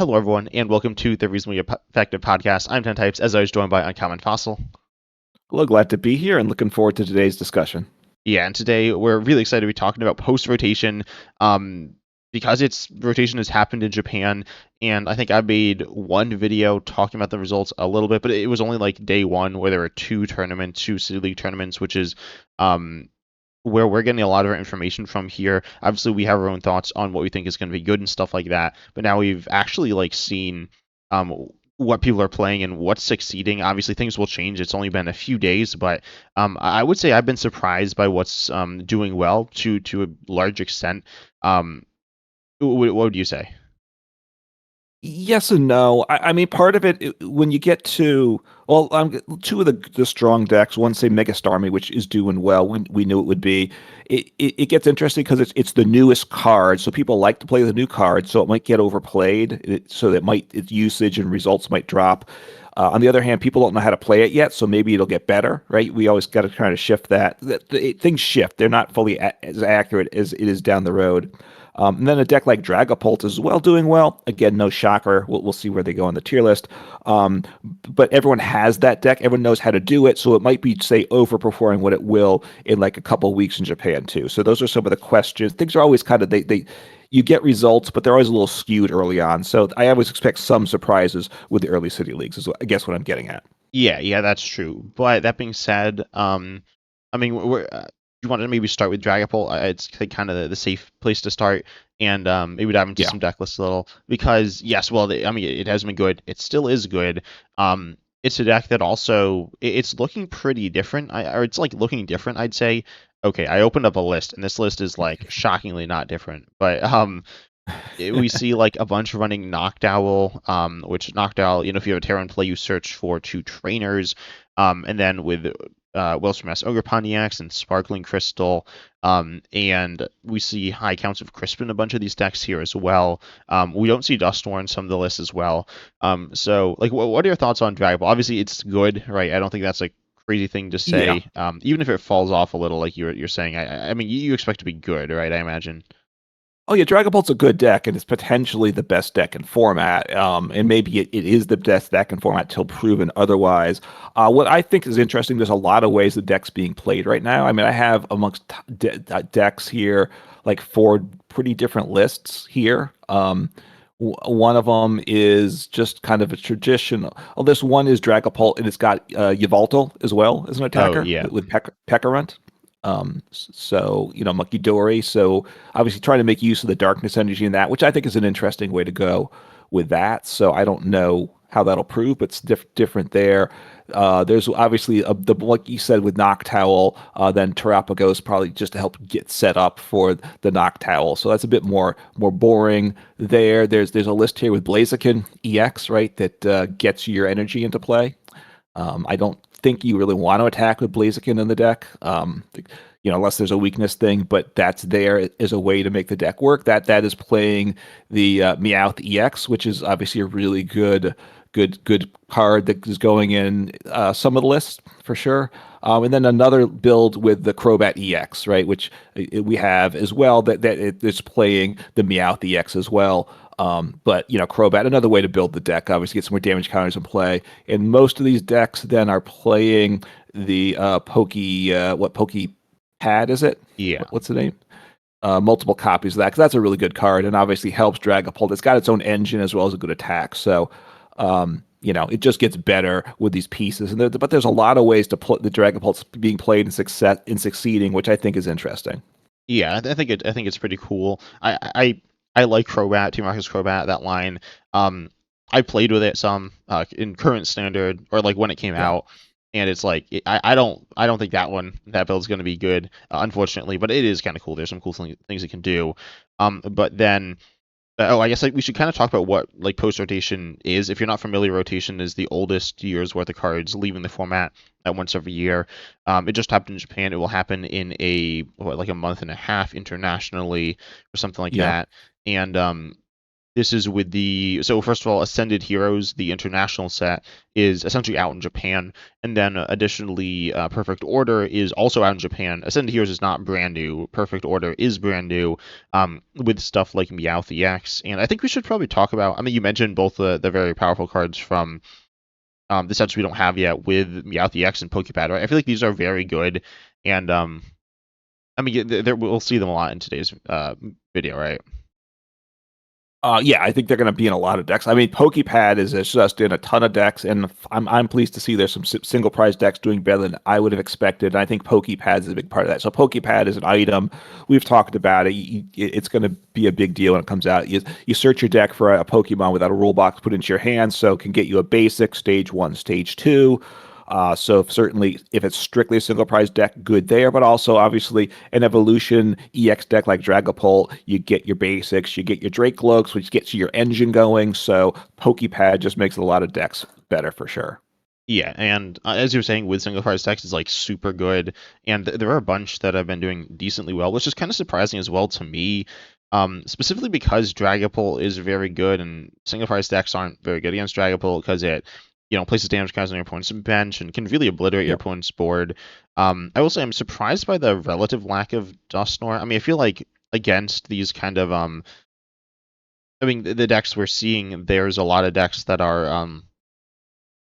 Hello, everyone, and welcome to the Reasonably Effective Podcast. I'm Ten Types, as always, joined by Uncommon Fossil. Hello, glad to be here and looking forward to today's discussion. Yeah, and today we're really excited to be talking about post-rotation, because rotation has happened in Japan, and I think I made one video talking about the results a little bit, but it was only like day one where there were two City League tournaments, which is um, where we're getting a lot of our information from here. Obviously, we have our own thoughts on what we think is going to be good and stuff like that, but now we've actually seen what people are playing and what's succeeding. Obviously, things will change. It's only been a few days, but I would say I've been surprised by what's doing well to a large extent. What would you say? Yes and no. I mean, part of it, when you get to, well, two of the strong decks, one, say, Mega Starmie, which is doing well, we knew it would be. It gets interesting because it's the newest card, so people like to play the new card, so it might get overplayed, so that its usage and results might drop. On the other hand, people don't know how to play it yet, so maybe it'll get better, right? We always got to try to shift that. Things shift; they're not fully as accurate as it is down the road. And then a deck like Dragapult is doing well. Again, no shocker. We'll see where they go on the tier list. But everyone has that deck. Everyone knows how to do it. So it might be, say, overperforming what it will in like a couple of weeks in Japan too. So those are some of the questions. Things are always kind of you get results, but they're always a little skewed early on. So I always expect some surprises with the early city leagues. Is I guess what I'm getting at. Yeah, that's true. But that being said, I mean, you want to maybe start with Dragapult? It's kind of the safe place to start, and maybe dive into Yeah. some deck lists a little because yes, well, I mean, it has been good. It still is good. It's a deck that also it's looking pretty different. Or it's like looking different, I'd say. Okay, I opened up a list, and this list is like shockingly not different. But we see like a bunch running Noctowl, which Noctowl, if you have a Terran play, you search for two trainers, and then with Wilson Mass Ogre Pontiacs and Sparkling Crystal, and we see high counts of Crisp in a bunch of these decks here as well. We don't see Dustborn in some of the lists as well. So like, what are your thoughts on Dragapult? Obviously, it's good, right? I don't think that's a crazy thing to Yeah. say. Even if it falls off a little, like you're saying, I mean, you expect to be good, right? I imagine. Oh yeah, Dragapult's a good deck, and it's potentially the best deck in format. And maybe it is the best deck in format till proven otherwise. What I think is interesting, there's a lot of ways the deck's being played right now. I mean, I have amongst decks here like four pretty different lists here. One of them is just kind of a traditional. Oh, this one is Dragapult, and it's got Yveltal as well as an Oh attacker yeah. with Pekarunt. So Monkey Dory. So obviously trying to make use of the darkness energy in that, which I think is an interesting way to go with that. So I don't know how that'll prove, but it's different there. There's obviously like you said with Noctowl, then Terapagos probably just to help get set up for the Noctowl. So that's a bit more boring there. There's a list here with Blaziken EX, right, that gets your energy into play. I don't think you really want to attack with Blaziken in the deck, unless there's a weakness thing. But that's there as a way to make the deck work. That is playing the Meowth EX, which is obviously a really good card that is going in some of the lists for sure. And then another build with the Crobat EX, right, which we have as well. That it's playing the Meowth EX as well. But Crobat, another way to build the deck, obviously get some more damage counters in play. And most of these decks then are playing the Pokey Pad is it? Yeah. What's the name? Multiple copies of that because that's a really good card and obviously helps Dragapult. It's got its own engine as well as a good attack. So it just gets better with these pieces. But there's a lot of ways to put the Dragapult's being played and succeeding, which I think is interesting. Yeah, I think it's pretty cool. I like Crobat, Team Rocket's Crobat, that line. I played with it some in current standard or like when it came Yeah. out, and it's like I don't think that build's going to be good, unfortunately. But it is kind of cool. There's some cool things it can do. But then I guess we should kind of talk about what like post rotation is. If you're not familiar, rotation is the oldest year's worth of cards leaving the format at once every year. It just happened in Japan. It will happen in like a month and a half internationally or something like Yeah. that. And This is with first of all, Ascended Heroes, the international set, is essentially out in Japan, and then additionally, Perfect Order is also out in Japan. Ascended Heroes is not brand new. Perfect Order is brand new, with stuff like Meowth EX, and I think we should probably talk about. I mean, you mentioned both the very powerful cards from the sets we don't have yet with Meowth EX and Pokepad, right? I feel like these are very good, and I mean, we'll see them a lot in today's video, right? Yeah, I think they're going to be in a lot of decks. I mean, PokePad is just in a ton of decks, and I'm pleased to see there's some single prize decks doing better than I would have expected. And I think PokePad is a big part of that. So PokePad is an item we've talked about it. It's going to be a big deal when it comes out. You search your deck for a Pokemon without a rule box put into your hand, so it can get you a basic stage one, stage two. So certainly, if it's strictly a single prize deck, good there. But also, obviously, an evolution EX deck like Dragapult, you get your basics, you get your Drakelokes, which gets you your engine going. So Pokepad just makes a lot of decks better for sure. Yeah, and as you were saying, with single prize decks is like super good, and there are a bunch that have been doing decently well, which is kind of surprising as well to me. Specifically because Dragapult is very good, and single prize decks aren't very good against Dragapult because it, places damage cards on your opponent's bench and can really obliterate your Yep. opponent's board. I will say I'm surprised by the relative lack of Dusknoir. I mean, I feel like against these kind of I mean, the decks we're seeing, there's a lot of decks that are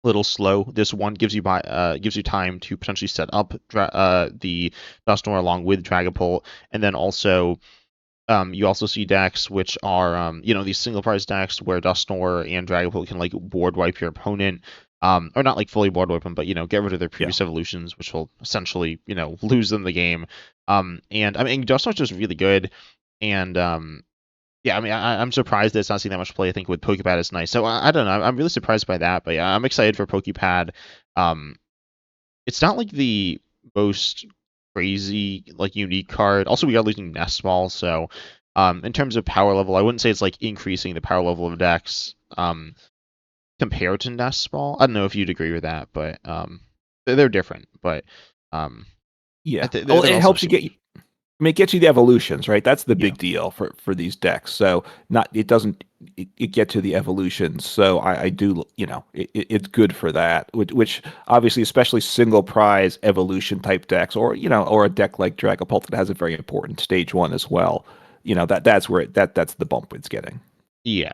little slow. This one gives you time to potentially set up the Dusknoir along with Dragapult, and then also you also see decks which are these single prize decks where Dusknoir and Dragapult can like board wipe your opponent. Or not like fully board wipe them, but get rid of their Yeah. previous evolutions, which will essentially lose them the game. And I mean Dusknoir's just really good, and yeah, I mean, I'm surprised that it's not seeing that much play. I think with Pokepad, it's nice. So I don't know. I'm really surprised by that. But yeah, I'm excited for Pokepad. Um, it's not like the most crazy, like unique card. Also, we are losing Nest Ball, so in terms of power level, I wouldn't say it's like increasing the power level of decks compared to Nest Ball. I don't know if you'd agree with that, but they're different. But um, Yeah. Well, they're it also helps you super get good. I mean, it gets you the evolutions, right? That's the Yeah. big deal for these decks. So not it doesn't it get to the evolutions. So I do it's good for that. Which obviously, especially single prize evolution type decks, or or a deck like Dragapult that has a very important stage one as well. That's where that's the bump it's getting. Yeah.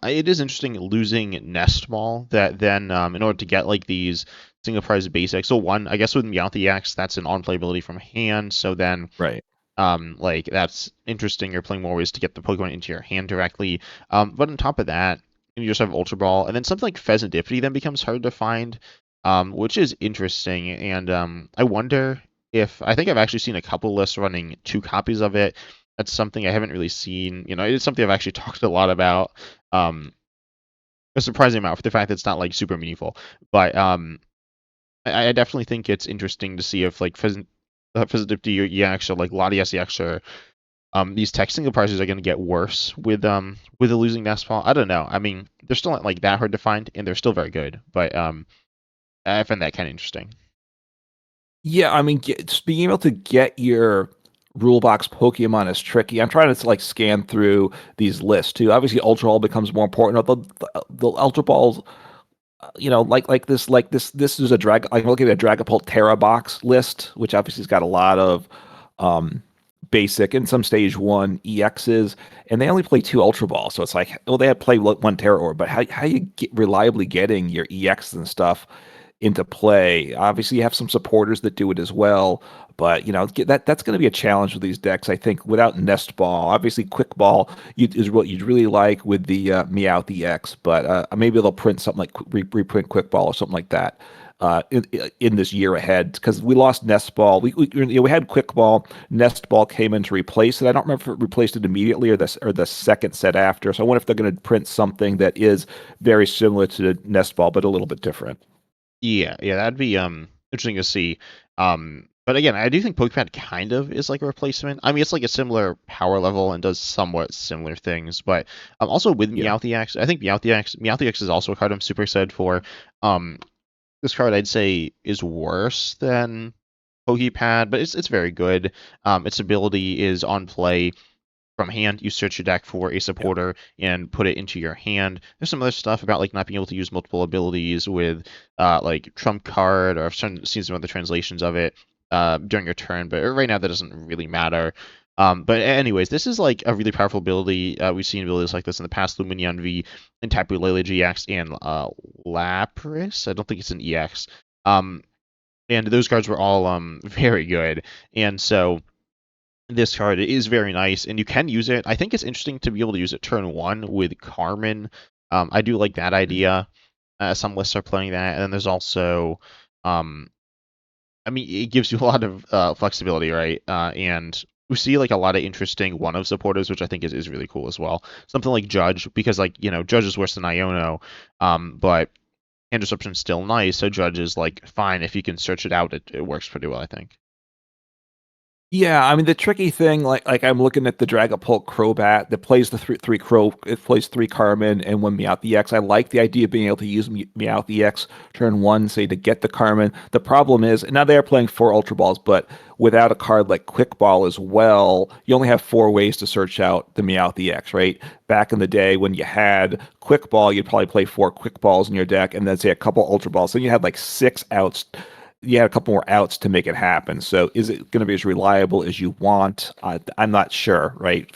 It is interesting losing Nest Ball that then in order to get like these single prize basics. So one, I guess with Meowth X, that's an on playability from hand. So then Right. like that's interesting. You're playing more ways to get the Pokemon into your hand directly. But on top of that, you just have Ultra Ball, and then something like Pheasantipity then becomes hard to find, which is interesting. And I wonder if I think I've actually seen a couple lists running two copies of it. That's something I haven't really seen. It's something I've actually talked a lot about. Um, a surprising amount for the fact that it's not like super meaningful. But I definitely think it's interesting to see if like Pheasantipity EX or like Latias EX or these tech single prices are going to get worse with the losing Nest Ball. I don't know. I mean, they're still not like that hard to find, and they're still very good. But I find that kind of interesting. Yeah, I mean, just being able to get your rule box Pokemon is tricky. I'm trying to like scan through these lists too. Obviously, Ultra Ball becomes more important. The Ultra Balls, this is a drag. I'm looking at a Dragapult Terra box list, which obviously has got a lot of um, basic and some stage one EXs, and they only play two Ultra Balls. So it's like, well, they had play one Terra Orb, but how you get reliably getting your EXs and stuff into play? Obviously, you have some supporters that do it as well, but that's going to be a challenge with these decks. I think without Nest Ball, obviously Quick Ball is what you'd really like with the Meowth EX, but maybe they'll print something like reprint Quick Ball or something like that. In this year ahead, because we lost Nest Ball, we had Quick Ball. Nest Ball came in to replace it. I don't remember if it replaced it immediately or the second set after. So I wonder if they're going to print something that is very similar to the Nest Ball, but a little bit different. Yeah, that'd be interesting to see. But again, I do think Pokemon kind of is like a replacement. I mean, it's like a similar power level and does somewhat similar things. But also with Yeah. Meowth EX, I think Meowth EX is also a card I'm super excited for. Um, this card I'd say is worse than Pokepad, but it's very good. Its ability is on play. from hand. You search your deck for a Yeah. supporter and put it into your hand. There's some other stuff about like not being able to use multiple abilities with like trump card, or I've seen some other translations of it during your turn, but right now that doesn't really matter. But anyways, this is like a really powerful ability. We've seen abilities like this in the past: Luminion V and Tapu Lele GX and Lapras. I don't think it's an EX. Um, and those cards were all very good. And so this card is very nice, and you can use it. I think it's interesting to be able to use it turn one with Carmen. I do like that idea. Some lists are playing that, and then there's also, um, I mean, it gives you a lot of flexibility, right? And we see like a lot of interesting one of supporters, which I think is really cool as well. Something like Judge, because like Judge is worse than Iono, but hand disruption's still nice. So Judge is like fine if you can search it out. It works pretty well, I think. Yeah, I mean the tricky thing, like I'm looking at the Dragapult Crobat that plays the three Crow, it plays three Carmen and one Meowth EX. I like the idea of being able to use Meowth EX turn one, say to get the Carmen. The problem is now they are playing four Ultra Balls, but without a card like Quick Ball as well, you only have four ways to search out the Meowth EX, right? Back in the day when you had Quick Ball, you'd probably play four Quick Balls in your deck and then say a couple Ultra Balls. So you had like six outs, you had a couple more outs to make it happen. So is it going to be as reliable as you want? I'm not sure, right?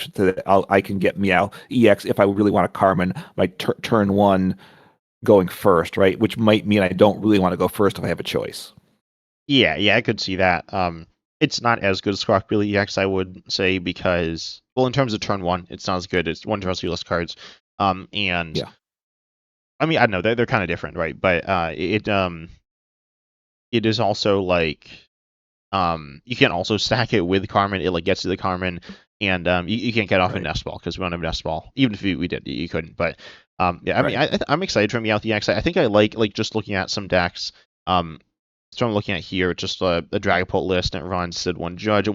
I can get Meow EX if I really want a Carmen by turn one going first, right? Which might mean I don't really want to go first if I have a choice. Yeah, I could see that. It's not as good as Squawkbilly EX, I would say, because well, in terms of turn one, it's not as good. It's one draws you less cards. And Yeah, I mean, I don't know, they're kind of different, right? But it is also like you can also stack it with Carmen. It like gets to the Carmen, and you can't get off a right, Nest Ball because we don't have Nest Ball. Even if we did, you couldn't. But yeah, I mean, right. I'm excited for Meowth EX. I think I like just looking at some decks. So I'm looking at here, just a Dragapult list, and it runs Sid one Judge, it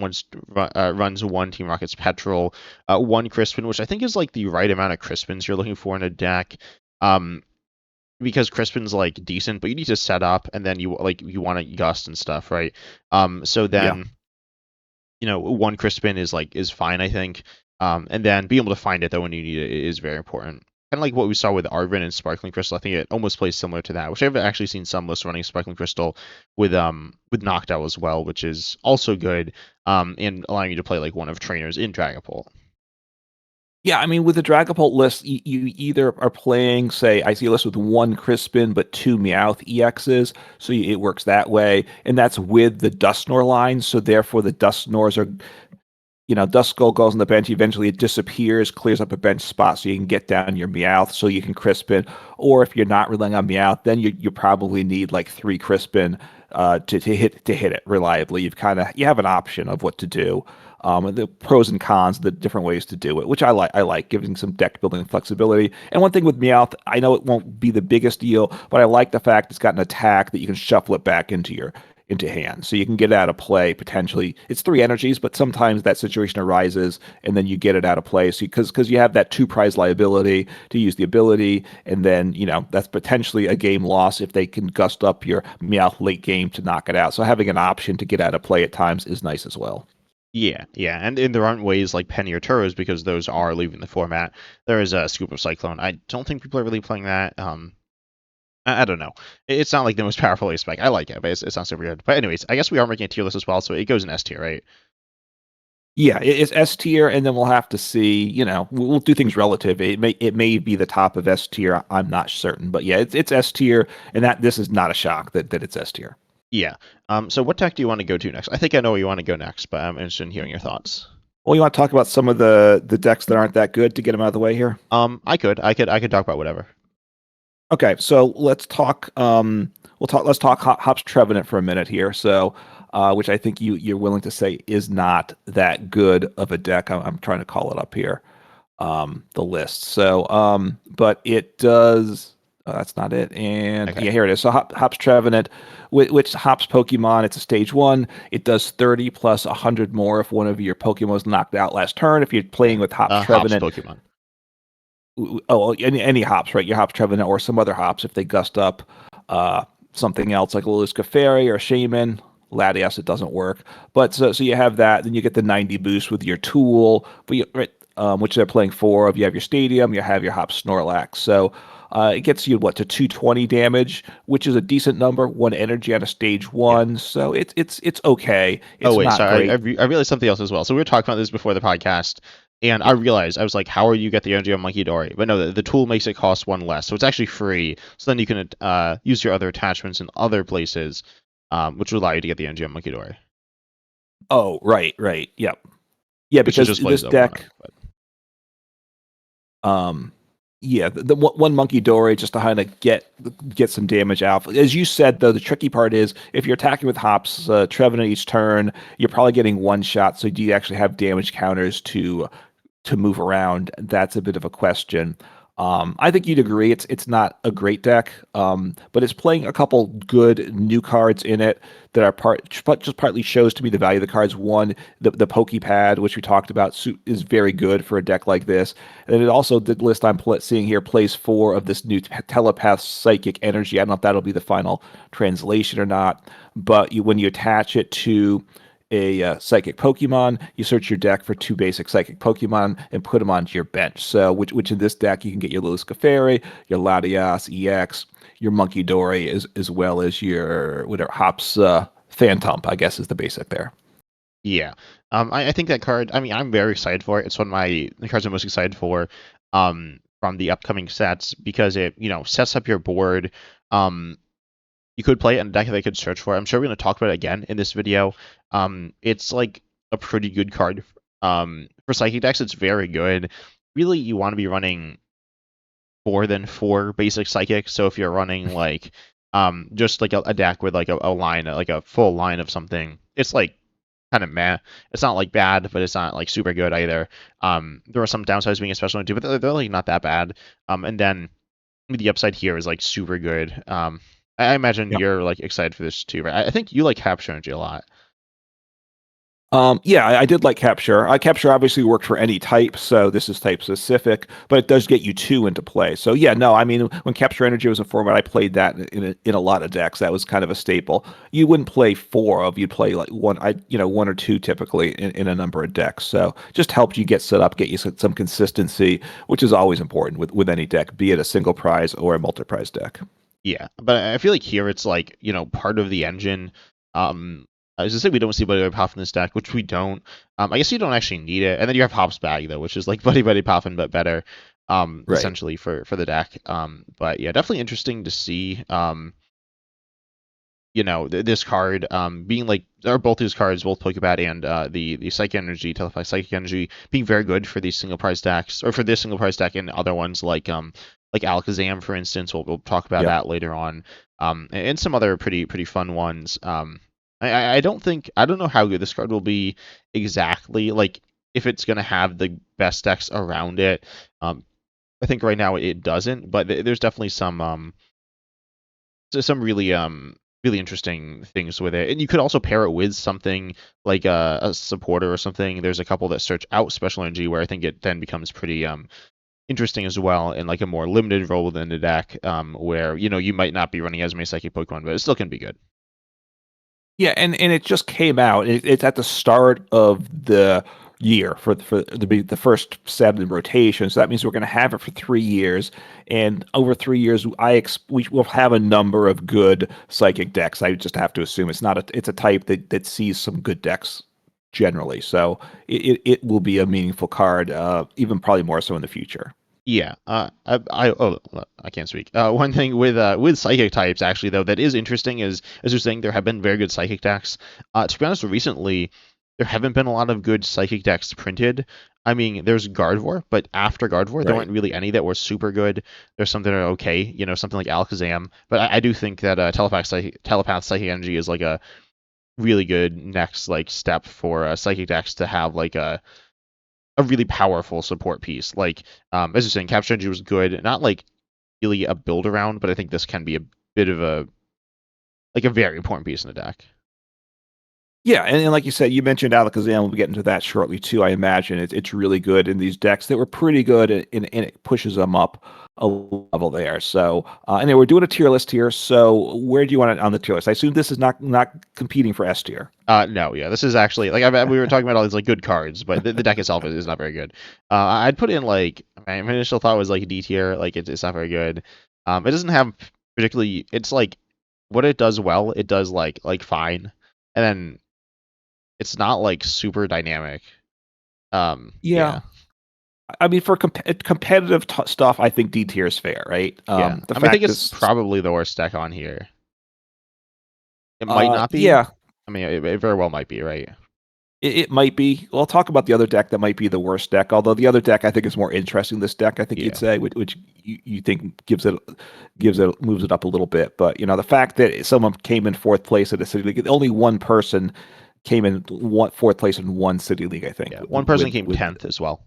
runs one Team Rocket's Petrol, one Crispin, which I think is like the right amount of Crispins you're looking for in a deck. Um, because Crispin's like decent, but you need to set up, and then you want to gust and stuff, right? So Yeah. then one Crispin is fine, I think. And then being able to find it though when you need it is very important. Kind of like what we saw with Arvin and Sparkling Crystal. I think it almost plays similar to that, which I've actually seen some lists running Sparkling Crystal with Noctowl as well, which is also good. And allowing you to play like one of trainers in Dragapult. Yeah, I mean, with the Dragapult list, you either are playing, say, I see a list with one Crispin but two Meowth EXs, so it works that way, and that's with the Dusknoir line. So therefore, the Dusknoirs are, Duskull goes on the bench. Eventually, it disappears, clears up a bench spot, so you can get down your Meowth, so you can Crispin. Or if you're not relying on Meowth, then you probably need like three Crispin to hit it reliably. You have an option of what to do. The pros and cons, the different ways to do it, which I like. I like giving some deck building flexibility. And one thing with Meowth, I know it won't be the biggest deal, but I like the fact it's got an attack that you can shuffle it back into hand. So you can get it out of play potentially. It's three energies, but sometimes that situation arises and then you get it out of play. So because you have that two prize liability to use the ability, and then that's potentially a game loss if they can gust up your Meowth late game to knock it out. So having an option to get out of play at times is nice as well. Yeah, and there aren't ways like Penny or Turos because those are leaving the format. There is a Scoop of Cyclone. I don't think people are really playing that. I don't know. It's not like the most powerful ace spec. I like it, but it's not super good. But anyways, I guess we are making a tier list as well, so it goes in S tier, right? Yeah, it's S tier, and then we'll have to see. We'll do things relative. It may be the top of S tier. I'm not certain, but yeah, it's S tier, and that this is not a shock that it's S tier. Yeah. So what deck do you want to go to next? I think I know where you want to go next, but I'm interested in hearing your thoughts. Well, you want to talk about some of the decks that aren't that good to get them out of the way here? I could talk about whatever. Okay, so let's talk. Let's talk Hops Trevenant for a minute here. So, which I think you're willing to say is not that good of a deck. I'm trying to call it up here, the list. So, but it does. That's not it. And Okay. yeah, here it is. So Hops Trevenant, which Hops Pokemon, it's a stage one. It does 30 plus 100 more if one of your Pokemon was knocked out last turn. If you're playing Yeah. with Hops Hops Trevenant, Pokemon. any hops, right? Your Hops Trevenant or some other hops if they gust up uh, something else like a Liska Fairy or a Shaman. Latias, it doesn't work. But so you have that, then you get the 90 boost with your tool. But right, which they're playing 4 of. You have your Stadium, you have your Hop Snorlax. So it gets you what to 220 damage, which is a decent number. 1 energy on a stage Yeah. 1, so it's okay. Oh It's wait, not sorry. great. I realized something else as well. So we were talking about this before the podcast, and I Yeah. realized I was like, "How are you get the energy on Monkey Dory?" But no, the tool makes it cost 1 less, so it's actually free. So then you can use your other attachments in other places, which will allow you to get the energy on Monkey Dory, Oh, right, right. Yep. Yeah, which is because just plays this over and deck, over. But um, yeah, the one monkey dory just to kind of get some damage out. As you said, though, the tricky part is if you're attacking with hops, Trevenant each turn, you're probably getting one shot. So do you actually have damage counters to move around? That's a bit of a question. I think you'd agree it's not a great deck, but it's playing a couple good new cards in it that are just partly shows to me the value of the cards. One, the Pokepad, which we talked about, is very good for a deck like this. And then it also, the list I'm seeing here, plays 4 of this new Telepath Psychic Energy. I don't know if that'll be the final translation or not, but when you attach it to a psychic Pokemon, you search your deck for 2 basic psychic Pokemon and put them onto your bench. So, which in this deck you can get your Lucario, your Latias EX, your Monkey Dory, as well as your whatever Hops Phantom, I guess is the basic there. yeah, I think that card. I mean, I'm very excited for it. It's one of the cards I'm most excited for, from the upcoming sets because it sets up your board. Um, you could play it in a deck that I could search for. I'm sure we're going to talk about it again in this video. It's like a pretty good card. For Psychic decks, it's very good. Really, you want to be running more than 4 basic Psychics. So if you're running like just like a deck with like a line, like a full line of something, it's like kind of meh. It's not like bad, but it's not like super good either. There are some downsides being a special into, but they're like not that bad. And then the upside here is like super good. I imagine you're like excited for this too, right? I think you like Capture Energy a lot. Yeah, I did like Capture. Capture obviously worked for any type, so this is type specific, but it does get you 2 into play. So yeah, no, I mean when Capture Energy was a format, I played that in a lot of decks. That was kind of a staple. You wouldn't play 4 of, you'd play like 1 or 2 typically in a number of decks. So just helped you get set up, get you some consistency, which is always important with any deck, be it a single prize or a multi-prize deck. Yeah, but I feel like here it's like part of the engine. I was gonna say we don't see Buddy Buddy Puff in this deck, which we don't. I guess you don't actually need it, and then you have Hop's Bag though, which is like Buddy Buddy Puffin but better. Right. Essentially for the deck. But yeah, definitely interesting to see. This card being like, or both these cards, both Pokebad and the Psychic Energy, Telephite Psychic Energy, being very good for these single price decks, or for this single price deck and other ones like Alakazam, for instance. We'll talk about Yep. that later on, and some other pretty fun ones. I don't know how good this card will be exactly, like if it's gonna have the best decks around it. I think right now it doesn't, but there's definitely some really interesting things with it. And you could also pair it with something like a supporter or something. There's a couple that search out special energy where I think it then becomes pretty interesting as well in like a more limited role within the deck, where you might not be running as many psychic Pokemon, but it still can be good. Yeah, and it just came out. It's at the start of the year for the first set in rotation. So that means we're going to have it for 3 years, and over 3 years, we will have a number of good psychic decks. I just have to assume it's a type that sees some good decks generally. So it will be a meaningful card, even probably more so in the future. Yeah, I can't speak. One thing with psychic types actually though that is interesting is, as you're saying, there have been very good psychic decks. To be honest, recently there haven't been a lot of good psychic decks printed. I mean, there's Gardevoir, but after Gardevoir, there Right. weren't really any that were super good. There's some that are okay, something like Alakazam. But I do think that Telepath Psychic Energy is like a really good next like step for psychic decks to have like a really powerful support piece. Like, as you're saying, Capture Energy was good, not like really a build around, but I think this can be a bit of a very important piece in the deck. Yeah, and like you said, you mentioned Alakazam. We'll get into that shortly too. I imagine it's really good in these decks that were pretty good, and it pushes them up. a level there. So, anyway, we're doing a tier list here. So, where do you want it on the tier list? I assume this is not competing for S tier. No, yeah, this is actually like we were talking about all these like good cards, but the deck itself is not very good. I'd put in like my initial thought was like D tier, like it's not very good. It doesn't have particularly. It's like what it does well, it does like fine, and then it's not like super dynamic. Yeah, Yeah, I mean, for competitive stuff, I think D tier is fair, right? yeah. The I mean, I think fact it's is, probably the worst deck on here. It might not be. yeah, I mean, it very well might be, right? it might be. Well, I'll talk about the other deck that might be the worst deck. Although the other deck I think is more interesting. This deck, I think you'd Yeah, say, which you think gives it moves it up a little bit. But the fact that someone came in fourth place at a city league, only one person came in fourth place in one city league. I think yeah. One person came with 10th as well.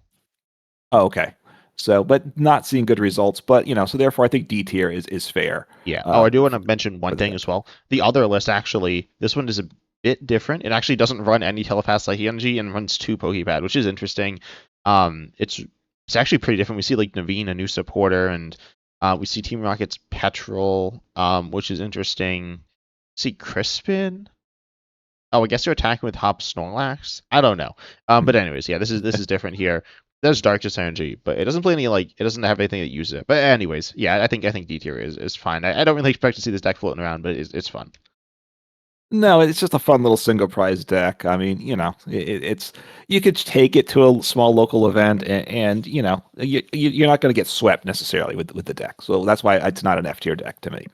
oh, okay. So, but not seeing good results. But so therefore, I think D tier is fair Yeah. Oh, I do want for to mention one the thing deck. as well. The other list actually, this one is a bit different. It actually doesn't run any telepath psychic energy and runs two Pokepad, which is interesting. It's actually pretty different. We see like Naveen, a new supporter, and we see Team Rocket's Petrol, which is interesting. See Crispin. Oh, I guess they're attacking with Hop Snorlax. I don't know. But anyways, yeah, this is different here. There's Darkest Energy, but it doesn't play any like it doesn't have anything that uses it. But anyways, yeah, I think D tier is fine. I don't really expect to see this deck floating around, but it's fun. No, it's just a fun little single prize deck. I mean, it's you could take it to a small local event, and you're not going to get swept necessarily with the deck. So that's why it's not an F tier deck to me.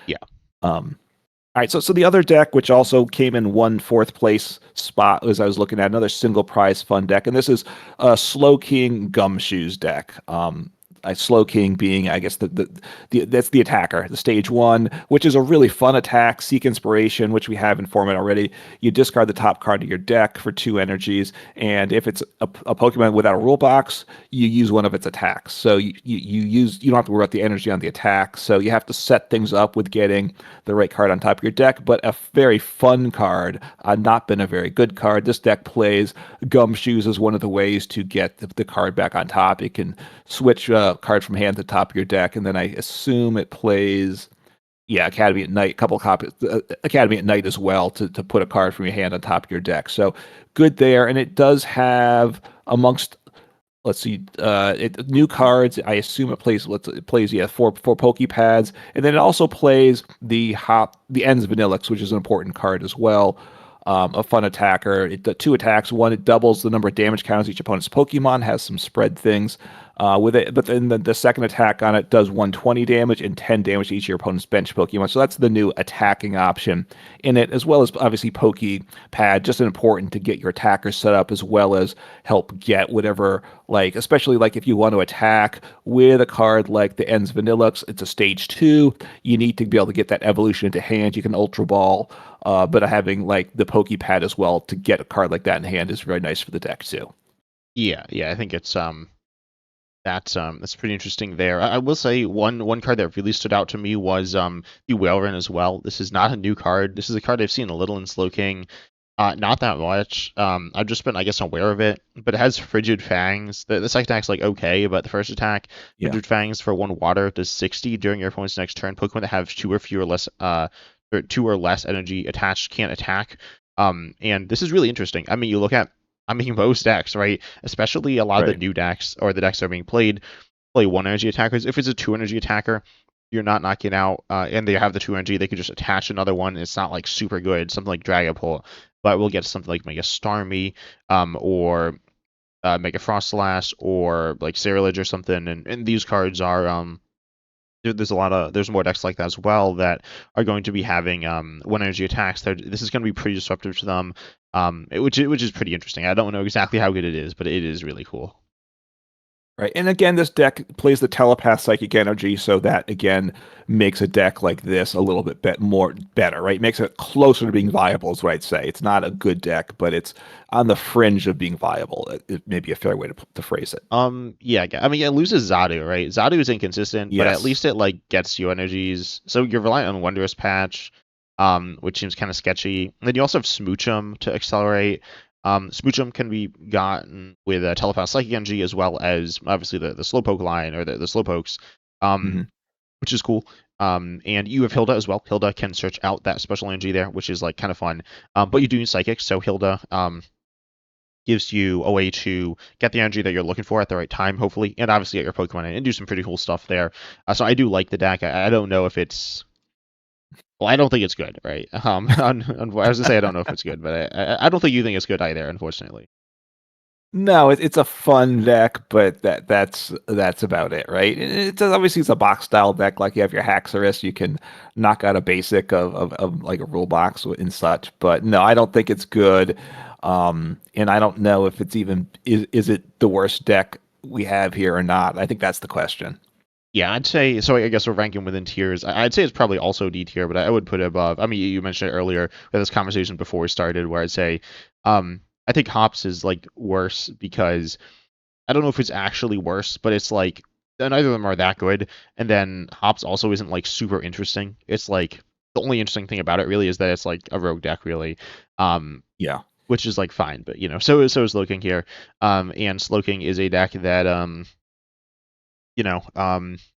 Yeah. Um, all right, so the other deck, which also came in one fourth place spot, as I was looking at another single prize fun deck, and this is a Slowking Gumshoe's deck. Slowking being, I guess, the that's the attacker, the stage one, which is a really fun attack. Seek Inspiration, which we have in format already. You discard the top card of your deck for 2 energies, and if it's a Pokemon without a rule box, you use one of its attacks. So you don't have to worry about the energy on the attack. So you have to set things up with getting the right card on top of your deck. But a very fun card, not been a very good card. This deck plays Gumshoes as one of the ways to get the card back on top. It can switch a card from hand to top of your deck, and then I assume it plays Academy at Night, a couple copies, Academy at Night as well to put a card from your hand on top of your deck. So good there, and it does have amongst let's see, new cards. I assume it plays four Pokepads, and then it also plays the Ends Vanillix, which is an important card as well. A fun attacker. Two attacks. One, it doubles the number of damage counters each opponent's Pokemon. Has some spread things with it, but then the second attack on it does 120 damage and 10 damage to each of your opponent's bench Pokemon. So that's the new attacking option in it, as well as obviously Pokepad. Just important to get your attackers set up, as well as help get whatever, like especially like if you want to attack with a card like the Ends Vanillux, it's a stage 2. You need to be able to get that evolution into hand. You can Ultra Ball. But having like the Pokepad as well to get a card like that in hand is very nice for the deck too. Yeah. I think it's that's pretty interesting there. I will say one card that really stood out to me was the Whaleren as well. This is not a new card. This is a card I've seen a little in Slowking. Not that much. I've just been, I guess, aware of it. But it has Frigid Fangs. The second attack's like okay, but the first attack, Yeah. Frigid Fangs for 1 water does 60 during your opponent's next turn. Pokemon that have or 2 or less energy attached can't attack. And this is really interesting. I mean, you look at, I mean, most decks, right? Especially a lot of the Right. new decks or the decks that are being played, play 1 energy attackers. If it's a 2 energy attacker, you're not knocking out, and they have the 2 energy, they could just attach another one. It's not like super good, something like Dragapult, but we'll get something like Mega Starmie, or Mega Frostlass, or like Ceruledge or something. And these cards are there's more decks like that as well that are going to be having 1 energy attacks. This is going to be pretty disruptive to them, which is pretty interesting. I don't know exactly how good it is, but it is really cool. Right. And again, this deck plays the telepath psychic energy, so that again makes a deck like this a little bit more better, right? Makes it closer to being viable, is what I'd say. It's not a good deck, but it's on the fringe of being viable. It may be a fair way to phrase it. Yeah, I mean, it loses Zadu, right? Zadu is inconsistent, but at Yes. least it like gets you energies. So you're reliant on Wondrous Patch, which seems kind of sketchy. And then you also have Smoochum to accelerate. Smoochum can be gotten with Telepath Psychic Energy, as well as obviously the Slowpoke line, or the Slowpokes. um, Hmm. which is cool. And you have Hilda as well. Hilda can search out that special energy there, which is like kind of fun. But you do need Psychic, so Hilda gives you a way to get the energy that you're looking for at the right time, hopefully, and obviously get your Pokemon in and do some pretty cool stuff there. So I do like the deck. I don't know if it's well, I don't think it's good, right? I was gonna say I don't know if it's good, but I don't think you think it's good either, unfortunately. No, it's a fun deck, but that's about it, right? Obviously it's a box style deck. Like you have your Haxorus, you can knock out a basic of like a rule box and such. But no, I don't think it's good. And I don't know if it's even is it the worst deck we have here or not. I think that's the question. Yeah, I'd say so. I guess we're ranking within tiers. I'd say it's probably also D tier, but I would put it above. I mean, you mentioned it earlier. We had this conversation before we started, where I'd say, I think Hops is like worse because I don't know if it's actually worse, but it's like neither of them are that good. And then Hops also isn't like super interesting. It's like the only interesting thing about it really is that it's like a rogue deck, really, um, Yeah. which is like fine. But so is Slowking here, and Slowking is a deck that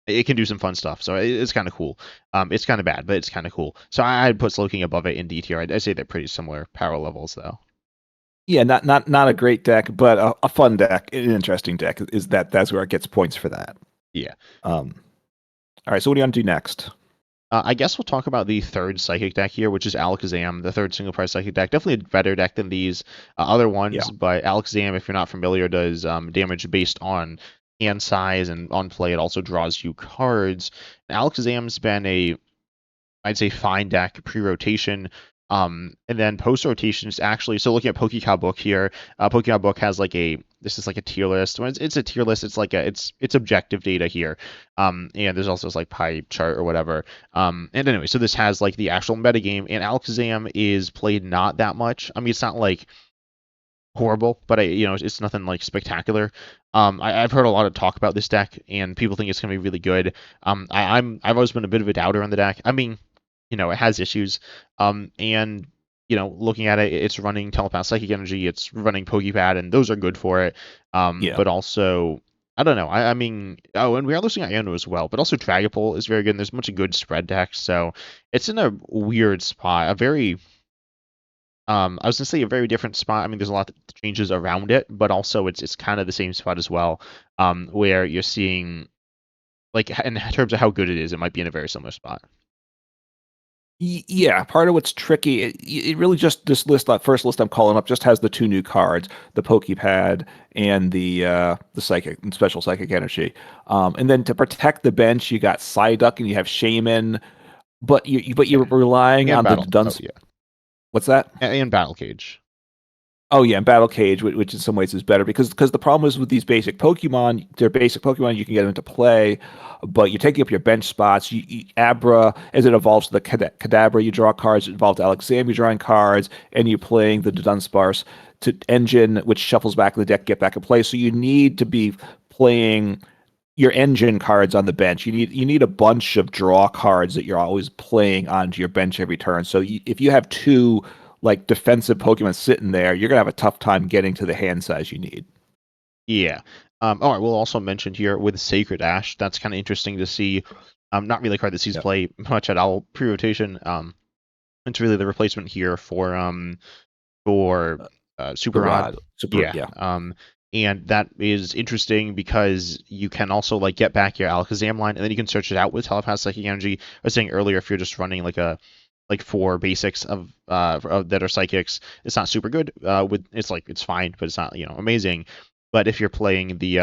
it can do some fun stuff. So it's kind of cool. It's kind of bad, but it's kind of cool. So I'd put Slowking above it in D tier. I'd say they're pretty similar power levels, though. Yeah, not a great deck, but a fun deck, an interesting deck is that's where it gets points for that. Yeah. Um, all right, so what do you want to do next? I guess we'll talk about the third psychic deck here, which is Alakazam, the third single price psychic deck. Definitely a better deck than these other Yeah. ones, but Alakazam, if you're not familiar, does damage based on hand size, and on play it also draws you cards. Alakazam's been I'd say fine deck pre-rotation. And then post-rotation is actually so looking at Pokecow book here. Pokecow book has like this is like a tier list. When it's a tier list, it's like it's objective data here. And there's also this like pie chart or whatever. And anyway, so this has like the actual metagame, and Alakazam is played not that much. I mean, it's not like horrible, but it's nothing like spectacular. I've heard a lot of talk about this deck, and people think it's gonna be really good. I've always been a bit of a doubter on the deck. I mean, it has issues. And looking at it, it's running Telepath Psychic Energy, it's running Pokepad, and those are good for it. Yeah. But also, I don't know. I mean, oh, and we are losing Iono as well, but also Dragapult is very good. And there's a bunch of good spread decks, so it's in a weird spot, a very I was gonna say a very different spot. I mean, there's a lot that changes around it, but also it's kind of the same spot as well, where you're seeing like in terms of how good it is, it might be in a very similar spot. Yeah, part of what's tricky, it really just this list, that first list I'm calling up, just has the two new cards, the Pokepad and the psychic and special psychic energy. And then to protect the bench, you got Psyduck and you have Shaman, but you're Yeah, relying and on the battle. Oh Duns. yeah, What's that? and Battle Cage. Oh yeah, and Battle Cage, which in some ways is better because the problem is with these basic Pokemon, they're basic Pokemon. You can get them into play, but you're taking up your bench spots. Abra, as it evolves to the Kadabra, you draw cards. It evolves to Alakazam, you're drawing cards, and you're playing the Dunsparce to Engine, which shuffles back in the deck, get back in play. So you need to be playing your Engine cards on the bench. You need a bunch of draw cards that you're always playing onto your bench every turn. So if you have two like defensive Pokemon sitting there, you're gonna have a tough time getting to the hand size you need. Yeah. All right. We'll also mention here with Sacred Ash. That's kind of interesting to see. Not really a card that sees Yep. play much at all pre-rotation. It's really the replacement here for Uh, Super the Rod. rod, super, Yeah. yeah, And that is interesting because you can also like get back your Alakazam line, and then you can search it out with Telepath Psychic Energy. I was saying earlier, if you're just running like four basics of that are psychics, it's not super good. It's fine, but it's not amazing. But if you're playing the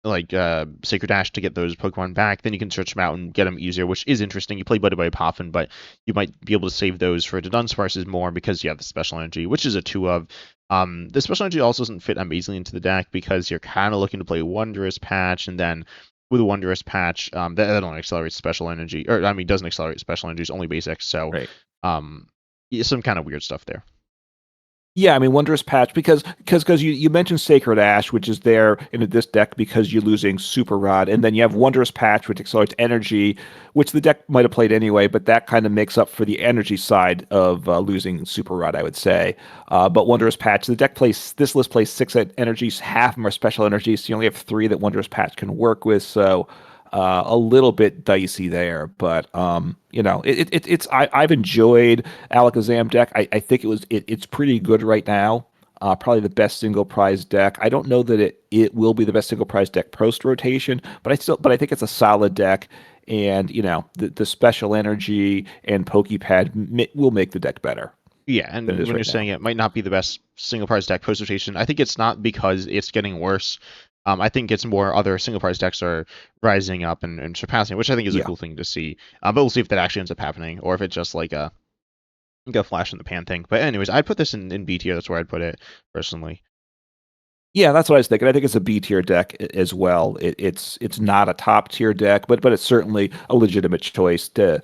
Sacred Dash to get those Pokemon back, then you can search them out and get them easier, which is interesting. You play Buddy by Poffin, but you might be able to save those for the Dunsparces more because you have the special energy, which is a two of. The special energy also doesn't fit amazingly into the deck because you're kind of looking to play Wondrous Patch, and then with a Wondrous Patch, that only accelerates special energy, or I mean, doesn't accelerate special energy, it's only basics. So, right. um, yeah, some kind of weird stuff there. Yeah, I mean Wondrous Patch because you mentioned Sacred Ash, which is there in this deck because you're losing Super Rod, and then you have Wondrous Patch, which accelerates energy, which the deck might have played anyway, but that kind of makes up for the energy side of losing Super Rod, I would say. But Wondrous Patch, the deck plays this list plays six energies, half of them are special energies, so you only have three that Wondrous Patch can work with. So A little bit dicey there, but I've enjoyed Alakazam deck. I think it's pretty good right now. Probably the best single prize deck. I don't know that it will be the best single prize deck post rotation, but I think it's a solid deck. And the special energy and Pokepad will make the deck better Yeah, than it and is when you're right now. saying it might not be the best single prize deck post rotation, I think it's not because it's getting worse. I think it's more other single prize decks are rising up and surpassing, which I think is a Yeah. cool thing to see. But we'll see if that actually ends up happening, or if it's just like a flash in the pan thing. But anyways, I'd put this in B tier. That's where I'd put it personally. Yeah, that's what I was thinking. I think it's a B tier deck as well. It's not a top tier deck, but it's certainly a legitimate choice to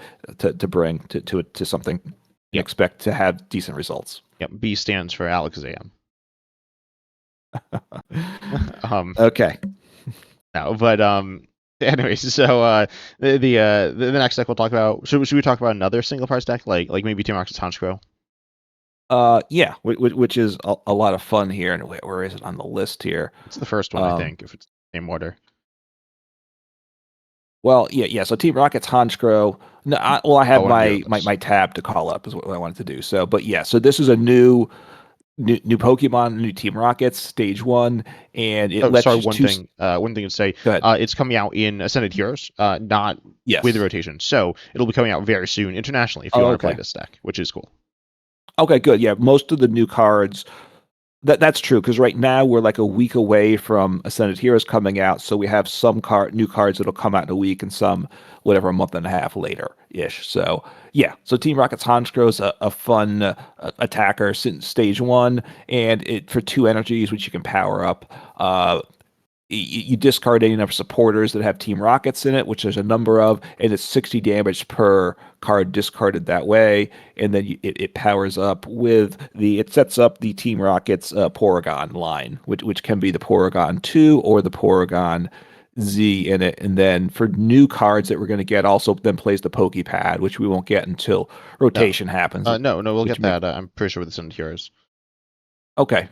bring to something and Yep, expect to have decent results. yep. B stands for Alakazam. um, Okay. no, but anyways, so the next deck we'll talk about. Should we talk about another single prize deck like maybe Team Rocket's Honchkrow? Yeah, which is a lot of fun here. And where is it on the list here? It's the first one, I Um, think, if it's the same order. well, yeah. So Team Rocket's Honchkrow. No, I Oh, have one of your my lists. tab to call up is what I wanted to do. So, but yeah. So this is a new Pokemon, new Team Rockets, Stage 1, and it Oh, lets sorry. you choose. One thing to say. Go ahead. It's coming out in Ascended Heroes, not with the Yes. rotation. So it'll be coming out very soon internationally if you Oh, want to play okay. this deck, which is cool. Okay, good. Yeah, most of the new cards. That's true because right now we're like a week away from Ascended Heroes coming out, so we have some new cards that'll come out in a week and some whatever a month and a half later ish. So yeah, so Team Rocket's Honchkrow is a fun attacker since stage 1, and it for 2 energies which you can power up. You discard any number of supporters that have Team Rockets in it, which there's a number of, and it's 60 damage per card discarded that way. And then it powers up with it sets up the Team Rockets Porygon line, which can be the Porygon 2 or the Porygon Z in it. And then for new cards that we're going to get, also then plays the Pokepad, which we won't get until No, rotation happens, no, we'll which get make that. I'm pretty sure with Ascended Heroes. okay.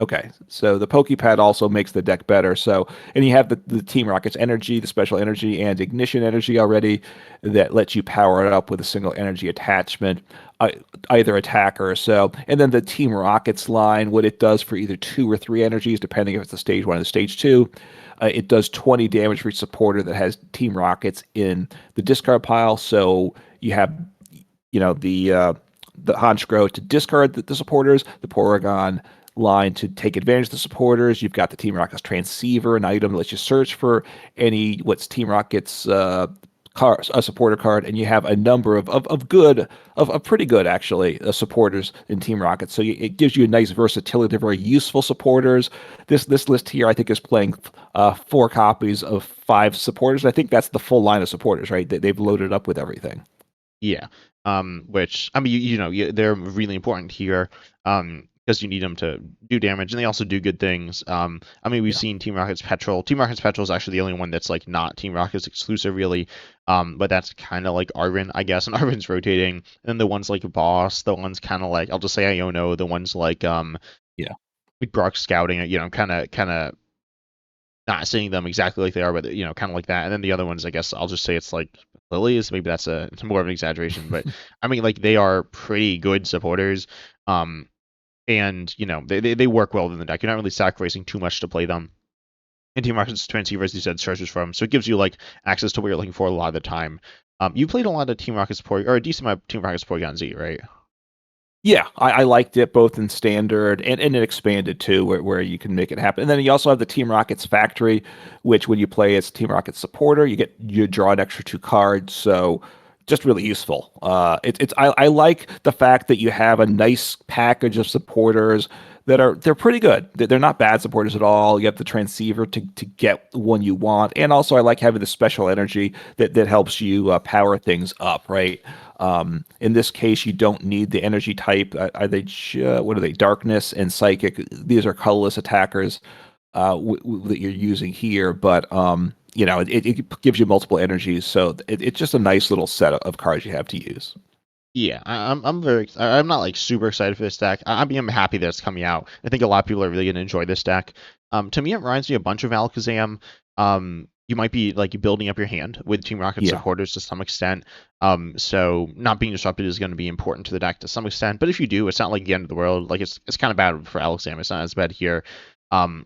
Okay, so the Pokepad also makes the deck better. So, and you have the Team Rocket's energy, the special energy, and ignition energy already that lets you power it up with a single energy attachment, uh, either attacker or so. And then the Team Rockets line, what it does for either 2 or 3 energies, depending if it's a stage 1 or stage 2, it does 20 damage for each supporter that has Team Rockets in the discard pile. So you have, the Honchkrow to discard the supporters, the Porygon line to take advantage of the supporters. You've got the Team Rocket's Transceiver, an item that lets you search for what's Team Rocket's a supporter card, and you have a number of pretty good actually supporters in Team Rocket. So it gives you a nice versatility. They're very useful supporters. This list here, I think, is playing 4 copies of 5 supporters. I think that's the full line of supporters, right? They've loaded up with everything. Yeah. Which I mean, they're really important here. Because you need them to do damage, and they also do good things. I mean, we've Yeah. seen Team Rocket's Petrol. Team Rocket's Petrol is actually the only one that's like not Team Rocket's exclusive, really. But that's kind of like Arvin, I guess, and Arvin's rotating. And then the ones like Boss, the ones kind of like I'll just say Iono, the ones Yeah. like Brock Scouting, kind of not saying them exactly like they are, but kind of like that. And then the other ones, I guess I'll just say it's like Lilies. Maybe it's more of an exaggeration, but I mean, like they are pretty good supporters. Um, and they work well within the deck. You're not really sacrificing too much to play them. And Team Rocket's Transceiver, as you said, searches from, so it gives you like access to what you're looking for a lot of the time. You played a lot of Team Rocket support, or a decent amount of Team Rocket support on Z, right? Yeah, I liked it both in standard and it expanded too, where you can make it happen. And then you also have the Team Rockets Factory, which when you play as Team Rockets supporter, you draw an extra 2 cards. So just really useful. I like the fact that you have a nice package of supporters they're pretty good. They're not bad supporters at all. You have the transceiver to get one you want, and also I like having the special energy that helps you power things up. Right. In this case, you don't need the energy type. Are they what are they? Darkness and psychic. These are colorless attackers that you're using here, but it gives you multiple energies, so it's just a nice little set of cards you have to use. Yeah, I'm not like super excited for this deck. I'm happy that it's coming out. I think a lot of people are really gonna enjoy this deck. To me, it reminds me a bunch of Alakazam. you might be like building up your hand with Team Rocket Yeah. supporters to some extent. So not being disrupted is going to be important to the deck to some extent. But if you do, it's not like the end of the world. Like it's kind of bad for Alakazam. It's not as bad here. Um,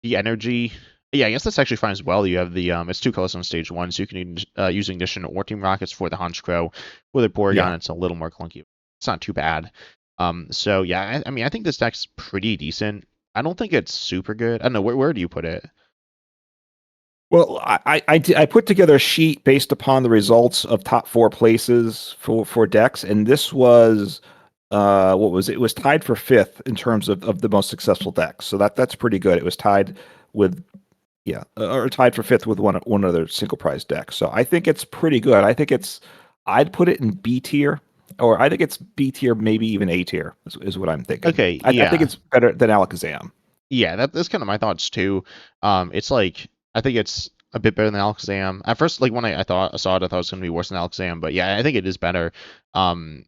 the energy, yeah, I guess that's actually fine as well. You have the it's 2 colors on stage 1, so you can use Ignition or Team Rockets for the Honchkrow. For the Yeah. Porygon, it's a little more clunky. It's not too bad. So yeah, I mean, I think this deck's pretty decent. I don't think it's super good. I don't know where do you put it? Well, I put together a sheet based upon the results of top 4 places for decks, and this was what was it? It was tied for 5th in terms of the most successful decks. So that's pretty good. It was tied with or tied for 5th with one other single prize deck. So I think it's pretty good. I'd put it in B tier, or I think it's B tier, maybe even A tier is what I'm thinking. Okay, I think yeah, it's better than Alakazam. yeah, that's kind of my thoughts too. It's like I think it's a bit better than Alakazam. At first, like when I saw it, I thought it was gonna be worse than Alakazam, but yeah, I think it is better. Um,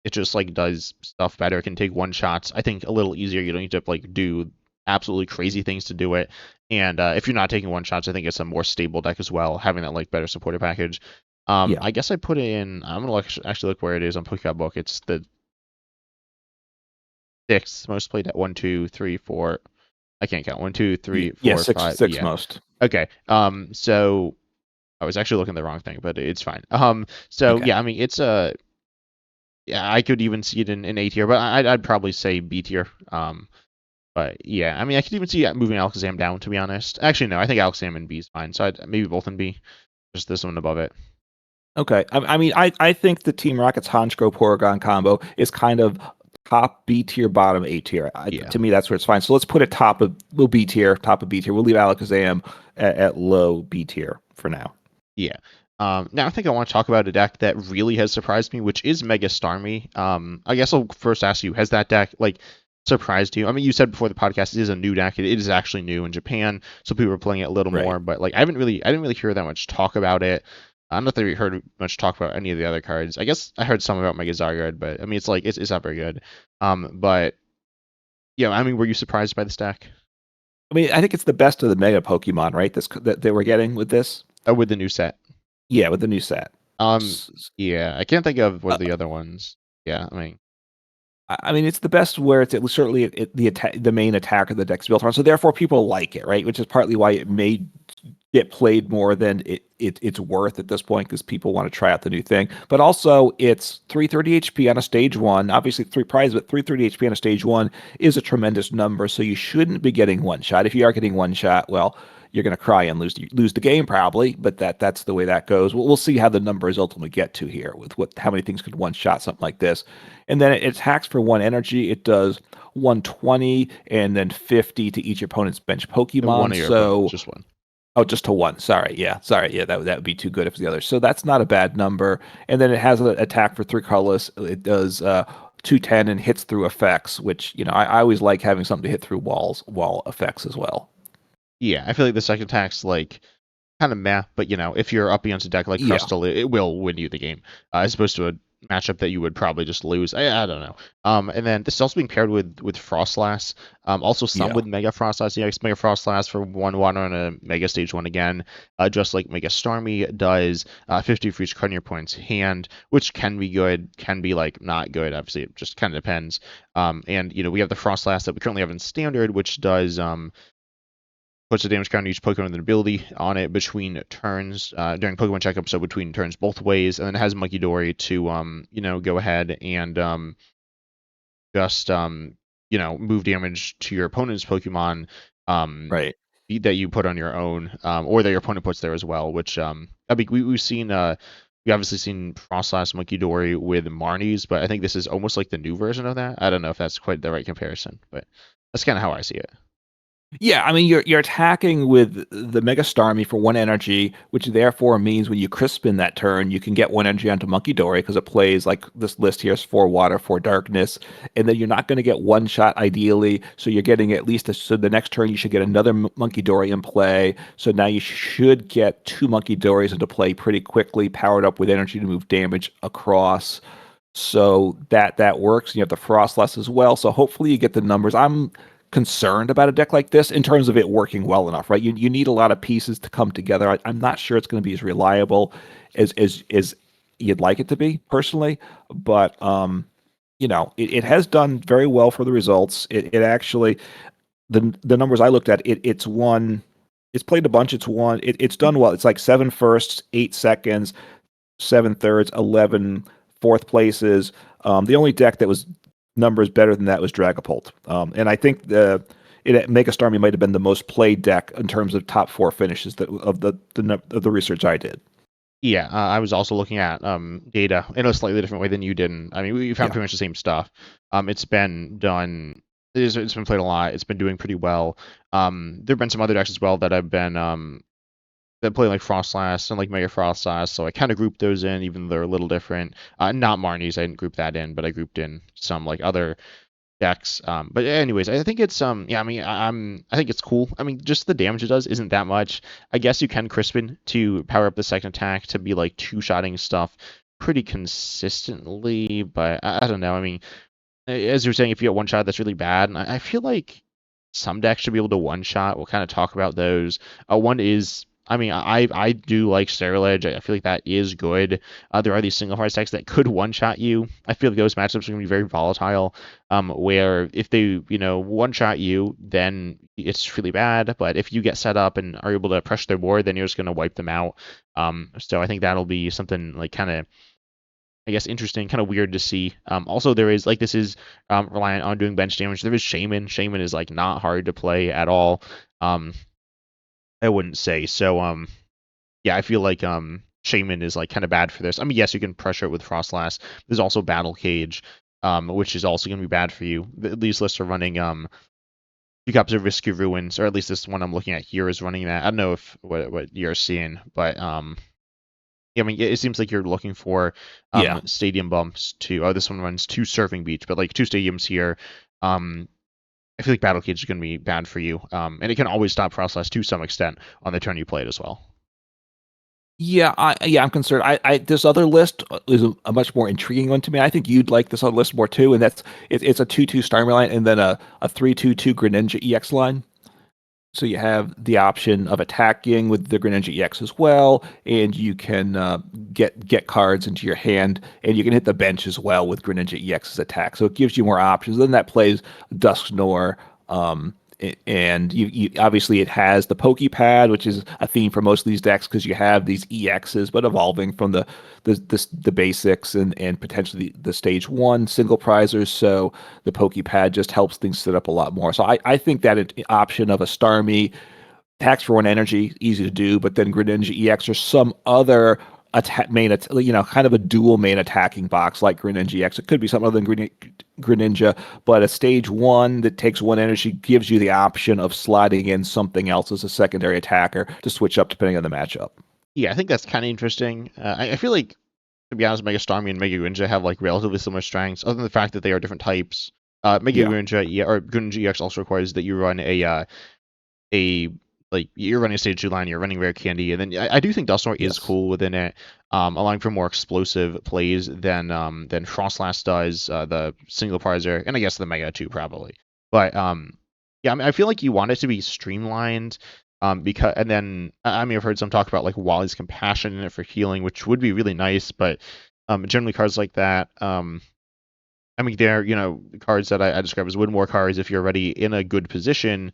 it just like does stuff better. It can take one shots. I think a little easier. You don't need to like do absolutely crazy things to do it. And if you're not taking one shots, I think it's a more stable deck as well, having that like better supporter package. Yeah. I guess I put it in. I'm gonna actually look where it is on Pokemon Book. It's the sixth most played at 1, 2, 3, 4. I can't count. 1, 2, 3, Yeah, 4, six 5. six Yeah. most. Okay. So I was actually looking at the wrong thing, but it's fine. So Okay. yeah, I mean it's a yeah, I could even see it in A tier, but I'd probably say B tier. But yeah, I mean I could even see moving Alakazam down to be honest. Actually no, I think Alakazam in B is fine. So I'd maybe both in B, just this one above it. Okay. I mean, I think the Team Rockets Honchkrow Porygon combo is kind of top B tier, bottom A tier. Yeah. To me, that's where it's fine. So let's put it we'll B tier, top of B tier. We'll leave Alakazam at low B tier for now. Yeah. Now I think I want to talk about a deck that really has surprised me, which is Mega Starmie. I guess I'll first ask you, has that deck like surprised you? I mean, you said before the podcast it is a new deck. It is actually new in Japan, so people are playing it a little Right. more. But like, I didn't really hear that much talk about it. I don't know if I heard much talk about any of the other cards. I guess I heard some about Mega Zygarde, but I mean, it's like it's not very good. But yeah, I mean, were you surprised by this deck? I mean, I think it's the best of the Mega Pokemon, right? This that they were getting with this. With the new set? Yeah, with the new set. Um, S- yeah, I can't think of what uh, are the other ones. Yeah, I mean, I mean, it's the best where certainly the main attack of the deck's built on. So therefore, people like it, right? Which is partly why it may get played more than it's worth at this point because people want to try out the new thing. But also, it's 330 HP on a stage 1. Obviously, 3 prize, but 330 HP on a stage 1 is a tremendous number. So you shouldn't be getting one shot. If you are getting one shot, well, you're going to cry and lose the game probably. But that's the way that goes. We'll see how the numbers ultimately get to here with how many things could one shot something like this. And then it attacks for 1 energy. It does 120 and then 50 to each opponent's bench one Pokemon. of your opponents, So just one. oh, just to 1. Sorry. Yeah. Sorry. Yeah, that would be too good if the other. So that's not a bad number. And then it has an attack for 3 colors. It does 210 and hits through effects, which, I always like having something to hit through wall effects as well. Yeah, I feel like the second attack's like kind of meh, but if you're up against a deck like Yeah. Crustle, it will win you the game, as opposed to a matchup that you would probably just lose. I don't know. And then this is also being paired with Frostlass. Also some Yeah. with Mega Frostlass. Yeah, it's Mega Frostlass for 1/1 on a Mega Stage 1 again. Just like Mega Starmie does, 50 for each card in your opponent's hand, which can be good, can be like not good. Obviously, it just kind of depends. And we have the Frostlass that we currently have in Standard, which does puts a damage counter on each Pokemon with an ability on it between turns during Pokemon checkup, so between turns both ways, and then it has Monkey Dory to go ahead and just move damage to your opponent's Pokemon Right. that you put on your own, or that your opponent puts there as well. Which I mean we've seen we obviously seen Frostlass Monkey Dory with Marnies, but I think this is almost like the new version of that. I don't know if that's quite the right comparison, but that's kind of how I see it. Yeah, I mean you're attacking with the Mega Starmie for 1 energy, which therefore means when you Crispin that turn, you can get 1 energy onto Monkey Dory because it plays like this list here is 4 water, 4 darkness, and then you're not going to get one shot ideally, so you're getting at least so the next turn you should get another Monkey Dory in play. So now you should get 2 Monkey Dories into play pretty quickly, powered up with energy to move damage across. So that works. You have the Frostlass as well. So hopefully you get the numbers. I'm concerned about a deck like this in terms of it working well enough, right? You need a lot of pieces to come together. I'm not sure it's going to be as reliable as you'd like it to be, personally, but it has done very well for the results. It actually the numbers I looked at, it's won. It's played a bunch. It's done well. It's like 7 firsts, 8 seconds, 7 thirds, 11 fourth places. The only deck that was numbers better than that was Dragapult. And I think Mega Starmie might have been the most played deck in terms of top 4 finishes of the research I did. Yeah, I was also looking at data in a slightly different way than you did. I mean, we found Yeah. pretty much the same stuff. It's been done. It's been played a lot. It's been doing pretty well. There've been some other decks as well that have been that play like Frostlass and like Mega Frostlass. So I kind of grouped those in, even though they're a little different. Not Marnie's. I didn't group that in, but I grouped in some like other decks. But anyways, I think it's yeah. I mean, I think it's cool. I mean, just the damage it does isn't that much. I guess you can Crispin to power up the second attack to be like two-shotting stuff pretty consistently, but I don't know. I mean, as you're saying, if you get one shot, that's really bad. And I feel like some decks should be able to one shot. We'll kind of talk about those. One is, I mean, I do like Sterilage. I feel like that is good. There are these single fire decks that could one shot you. I feel like those matchups are going to be very volatile. Where if they, one shot you, then it's really bad. But if you get set up and are able to pressure their board, then you're just going to wipe them out. So I think that'll be something like kind of, I guess, interesting, kind of weird to see. Also, there is like this is reliant on doing bench damage. There is Shaman. Shaman is like not hard to play at all. Um, I wouldn't say so. Yeah, I feel like Shaman is like kind of bad for this. I mean, yes, you can pressure it with Frostlass. There's also Battle Cage, which is also going to be bad for you. These lists are running two copies of Risky Ruins, or at least this one I'm looking at here is running that. I don't know if what you're seeing, but yeah, I mean, it seems like you're looking for Yeah. stadium bumps to. Oh, this one runs 2 Surfing Beach, but like 2 stadiums here. I feel like Battle Cage is going to be bad for you, and it can always stop Frostlass to some extent on the turn you play it as well. I'm concerned. This other list is a much more intriguing one to me. I think you'd like this other list more too, and it's a 2/2 Starmie line and then a 3/2/2 Greninja EX line. So you have the option of attacking with the Greninja EX as well, and you can get cards into your hand, and you can hit the bench as well with Greninja EX's attack. So it gives you more options. Then that plays Dusknoir, and you obviously it has the Pokepad, which is a theme for most of these decks because you have these EXs, but evolving from the basics and potentially the stage 1 single prizers. So the Pokepad just helps things set up a lot more. So I think that option of a Starmie attacks for 1 energy, easy to do, but then Greninja EX or some other kind of a dual main attacking box like Greninja EX. It could be something other than Greninja, but a stage 1 that takes 1 energy gives you the option of sliding in something else as a secondary attacker to switch up depending on the matchup. Yeah, I think that's kind of interesting. I feel like, to be honest, Mega Starmie and Mega Greninja have like relatively similar strengths, other than the fact that they are different types. Mega Yeah. Greninja, or Greninja EX also requires that you run a like you're running a stage 2 line, you're running rare candy, and then I do think Dusknoir is Yes. cool within it, allowing for more explosive plays than Frostlass does, the single prizer, and I guess the Mega too probably. But yeah, I mean, I feel like you want it to be streamlined, because and then I mean I've heard some talk about like Wally's Compassion in it for healing, which would be really nice, but generally cards like that, I mean, they're, cards that I describe as win more cards if you're already in a good position,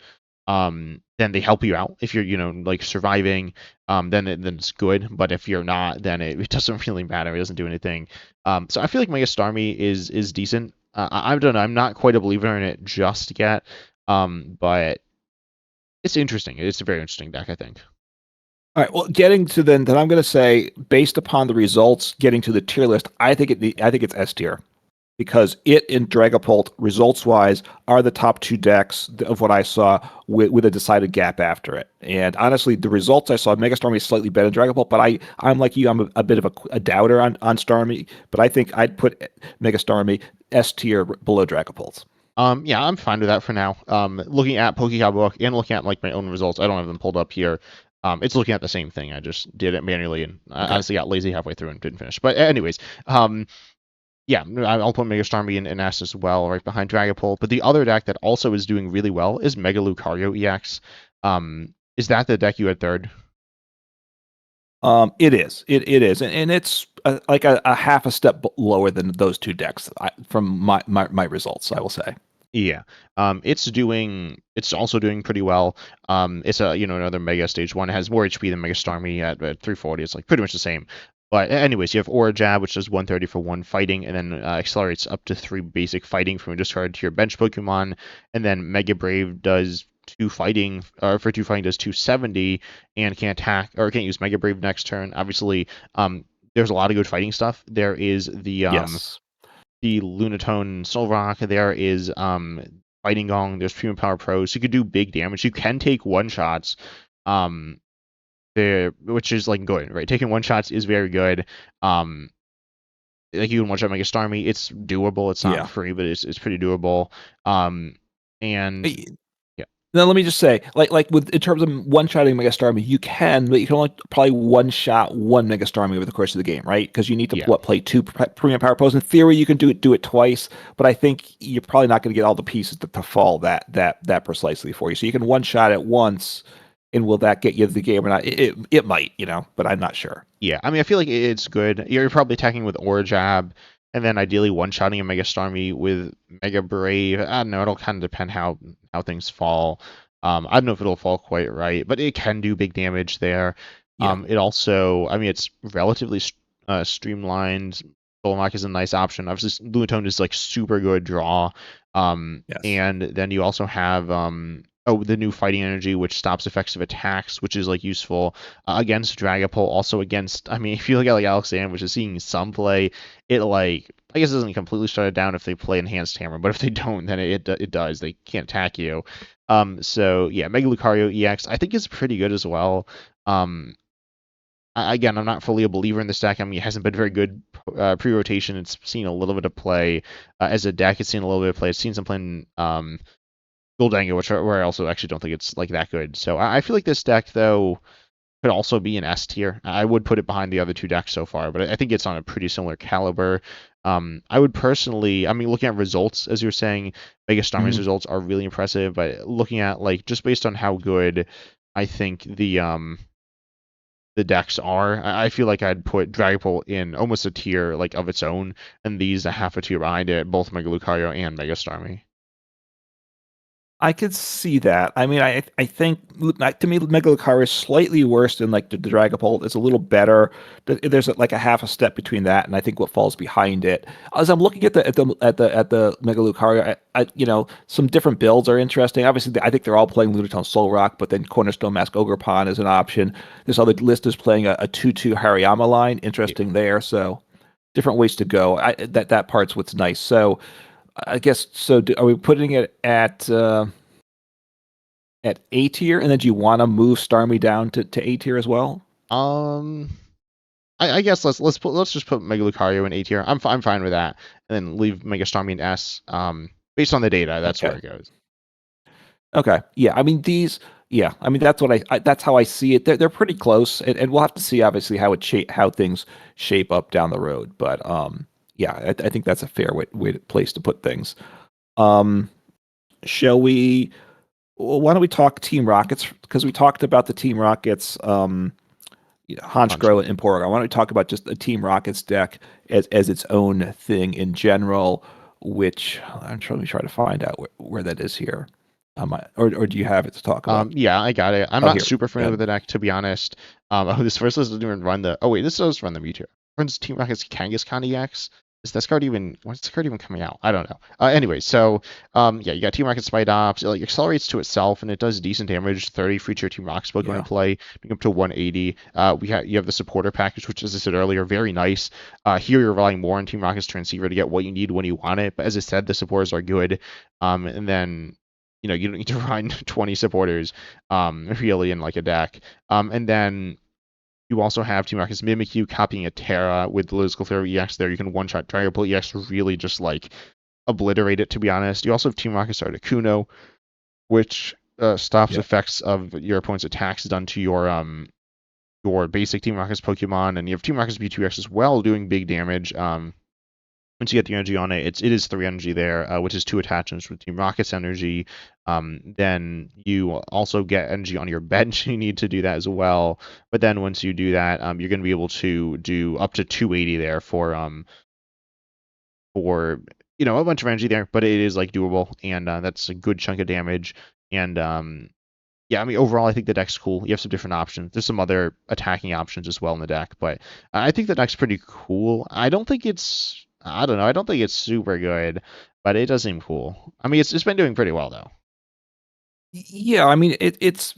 then they help you out. If you're, like surviving, then it's good. But if you're not, then it doesn't really matter. It doesn't do anything. So I feel like Mega Starmie is decent. I don't know. I'm not quite a believer in it just yet. But it's interesting. It's a very interesting deck, I think. All right. Well, getting to then I'm going to say, based upon the results, getting to the tier list, I think it's S tier because it and Dragapult, results wise, are the top 2 decks of what I saw with a decided gap after it. And honestly, the results I saw, Mega Starmie is slightly better than Dragapult, but I'm like you, I'm a bit of a doubter on Starmie, but I think I'd put Mega Starmie S tier below Dragapult. Yeah, I'm fine with that for now. Looking at Pokemon Book and looking at like my own results, I don't have them pulled up here. It's looking at the same thing. I just did it manually and I Okay. honestly got lazy halfway through and didn't finish. But anyways, Yeah, I'll put Mega Starmie in S as well, right behind Dragapult. But the other deck that also is doing really well is Mega Lucario EX. Is that the deck you had third? It is. It is, and it's like a half a step lower than those two decks from my results. I will say. Yeah. It's also doing pretty well. It's another Mega Stage 1. It has more HP than Mega Starmie at 340. It's like pretty much the same. But anyways, you have Aura Jab, which does 130 for 1 fighting, and then accelerates up to 3 basic fighting from a discard to your bench Pokemon. And then Mega Brave does 2 fighting, or for 2 fighting does 270, and can attack, or can't use Mega Brave next turn. Obviously, there's a lot of good fighting stuff. There is Yes. the Lunatone Solrock. There is Fighting Gong. There's Premium Power Pro. So you could do big damage. You can take one shots. Um, there, which is like good, right? Taking one shots is very good. Um, like you can one shot Mega Starmie. It's doable. It's not Yeah. free, but it's pretty doable. Um, and yeah, Now let me just say, like with in terms of one shotting Mega Starmie, you can, but you can only probably one shot one Mega Starmie over the course of the game, right? Because you need to yeah. play two premium power pros. In theory, you can do it twice, but I think you're probably not going to get all the pieces to fall that precisely for you. So you can one shot it once, and will that get you the game or not? It might, but I'm not sure. Yeah, I mean, I feel like it's good. You're probably attacking with Aura Jab, and then ideally one-shotting a Mega Starmie with Mega Brave. I don't know. It'll kind of depend how things fall. I don't know if it'll fall quite right, but it can do big damage there. Yeah. It also, I mean, it's relatively streamlined. Solomach is a nice option. Obviously, Lunatone is like super good draw. Yes. And then you also have the new Fighting Energy, which stops effects of attacks, which is like useful against Dragapult, also against. I mean, if you look at like Alakazam, which is seeing some play, it like I guess it doesn't completely shut it down if they play Enhanced Hammer, but if they don't, then it does. They can't attack you. So yeah, Mega Lucario EX I think is pretty good as well. Um, again, I'm not fully a believer in this deck. I mean, it hasn't been very good pre-rotation. It's seen a little bit of play as a deck. It's seen a little bit of play. It's seen some play in Guldango, where I also actually don't think it's like that good. So I feel like this deck though could also be an S tier. I would put it behind the other two decks so far, but I think it's on a pretty similar caliber. I would personally, I mean, looking at results, as you were saying, Mega Starmie's Mhm. results are really impressive. But looking at like just based on how good I think the decks are, I feel like I'd put Dragapult in almost a tier like of its own, and these a half a tier behind it, both Mega Lucario and Mega Starmie. I could see that. I mean, I think to me, Mega Lucario is slightly worse than like the Dragapult. It's a little better. There's like a half a step between that, and I think what falls behind it. As I'm looking at the Mega Lucario, some different builds are interesting. Obviously, I think they're all playing Lunatone Soul Rock, but then Cornerstone Mask Ogerpon is an option. This other list is playing a 2/2 Hariyama line. Interesting there. So different ways to go. That part's what's nice. So. I guess so. Are we putting it at A tier, and then do you want to move Starmie down to A tier as well? Um, I guess let's just put Mega Lucario in A tier. I'm fine with that, and then leave Mega Starmie in S. Based on the data, that's where Okay. it goes. Okay. Yeah. I mean these. Yeah. I mean that's what that's how I see it. They're pretty close, and we'll have to see obviously how things shape up down the road. But yeah, I think that's a fair place to put things. Um, shall we? Well, why don't we talk Team Rockets? Because we talked about the Team Rockets. Honchkrow. Honchkrow and Porygon. Why don't we talk about just a Team Rockets deck as its own thing in general? Which I'm trying to find out where that is here. Or do you have it to talk about? Yeah, I got it. I'm Oh, not here. super Go familiar with ahead. the deck, to be honest. This first list doesn't even run the. Oh wait, this does run the Meteor. Runs Team Rocket's Kangaskhan EX. Is this card even? When's this card even coming out? I don't know. Anyway, so yeah, you got Team Rocket Spite Ops. It like accelerates to itself and it does decent damage. 30 free tier Team Rockets Pokemon in Yeah. play, bring up to 180. You have the supporter package, which as I said earlier, very nice. Here you're relying more on Team Rocket's transceiver to get what you need when you want it. But as I said, the supporters are good. And then you don't need to run 20 supporters really in like a deck. And then you also have Team Rocket's Mimikyu copying a Terra with the Political Theory EX there. You can one-shot Dragapult EX really just like obliterate it, to be honest. You also have Team Rocket's Articuno, which stops Yeah. effects of your opponent's attacks done to your basic Team Rocket's Pokemon. And you have Team Rocket's B2X as well doing big damage. once you get the energy on it, it is 3 energy there, which is 2 attachments with Team Rocket's energy. Then you also get energy on your bench. You need to do that as well. But then once you do that, you're going to be able to do up to 280 there for a bunch of energy there. But it is like doable, and that's a good chunk of damage. And yeah, I mean, overall, I think the deck's cool. You have some different options. There's some other attacking options as well in the deck, but I think the deck's pretty cool. I don't know. I don't think it's super good, but it does seem cool. I mean, it's been doing pretty well though. Yeah, I mean it's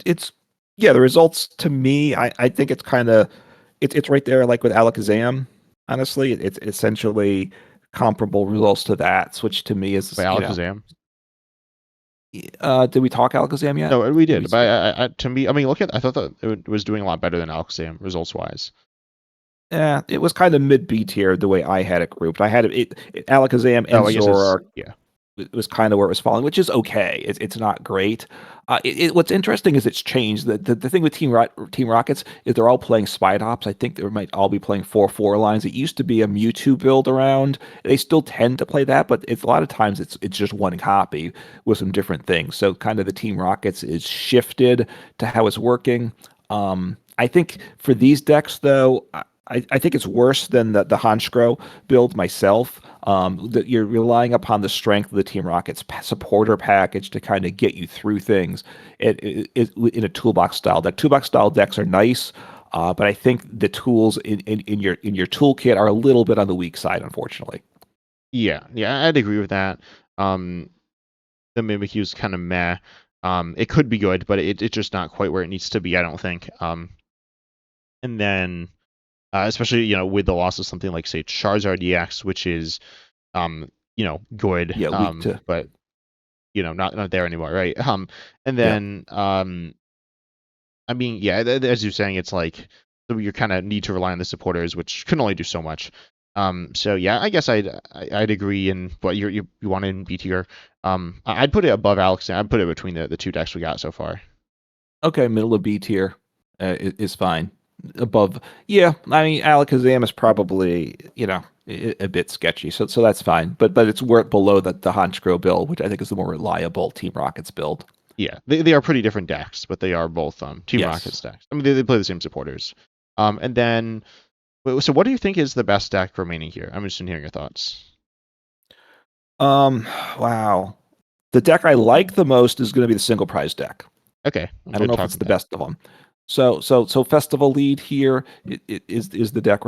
yeah, the results to me, I think it's kind of it's right there like with Alakazam. Honestly, it's essentially comparable results to that, which to me By is, Alakazam. did we talk Alakazam yet? No, we Did we did, but skip? to me, I mean, I thought that it was doing a lot better than Alakazam results wise. Yeah, it was kind of mid B tier the way I had it grouped. I had Alakazam Oh, and I guess it's Zoroark. yeah, It was kind of where it was falling, which is okay. It's not great. What's interesting is it's changed. The thing with Team Rockets is they're all playing Spite Ops. I think they might all be playing 4/4 lines. It used to be a Mewtwo build around. They still tend to play that, but it's a lot of times it's just one copy with some different things. So kind of the Team Rockets is shifted to how it's working. I think for these decks though, I think it's worse than the Honchkrow build myself. That you're relying upon the strength of the Team Rockets supporter package to kind of get you through things in a toolbox style deck. Toolbox style decks are nice, but I think the tools in your toolkit are a little bit on the weak side, unfortunately. yeah. I'd agree with that. Um, the Mimikyu's kind of meh. It could be good, but it's just not quite where it needs to be, I don't think. And then especially with the loss of something like say Charizard EX, which is good, Yeah, weak to but not there anymore, right? And yeah. then I mean, yeah, as you're saying, it's like so you kind of need to rely on the supporters, which can only do so much. So yeah, I guess I'd agree, and but you want it in B tier. I'd put it above Alex. I'd put it between the two decks we got so far. Okay, middle of B tier is fine. Above, yeah. I mean, Alakazam is probably a bit sketchy, so that's fine. But it's worth below the Honchkrow build, which I think is the more reliable Team Rockets build. Yeah, they are pretty different decks, but they are both Team Rocket's Yes. decks. I mean, they play the same supporters. And then so what do you think is the best deck remaining here? I'm interested in hearing your thoughts. Um. Wow. The deck I like the most is going to be the single prize deck. Okay, I'm I don't good know if it's talking the that. best of them. So Festival Lead here is the deck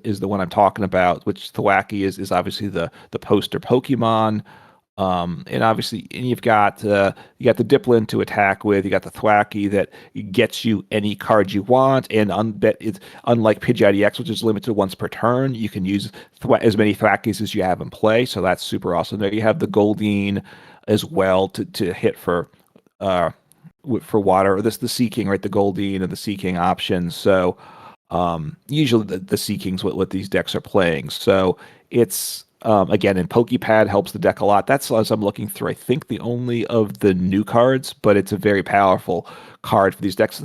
is the one I'm talking about, which Thwackey is obviously the poster Pokemon. And obviously, and you got the Diplin to attack with. You got the Thwackey that gets you any card you want, and it's unlike Pidgeot EX, which is limited once per turn. You can use as many Thwackeys as you have in play, so that's super awesome. There you have the Goldeen as well to hit uh for water. Or this the Seeking, right? The Goldeen and the Seeking options. So usually the Seeking's what these decks are playing. So it's again, and Pokepad helps the deck a lot. That's as I'm looking through. I think the only of the new cards, but it's a very powerful card for these decks.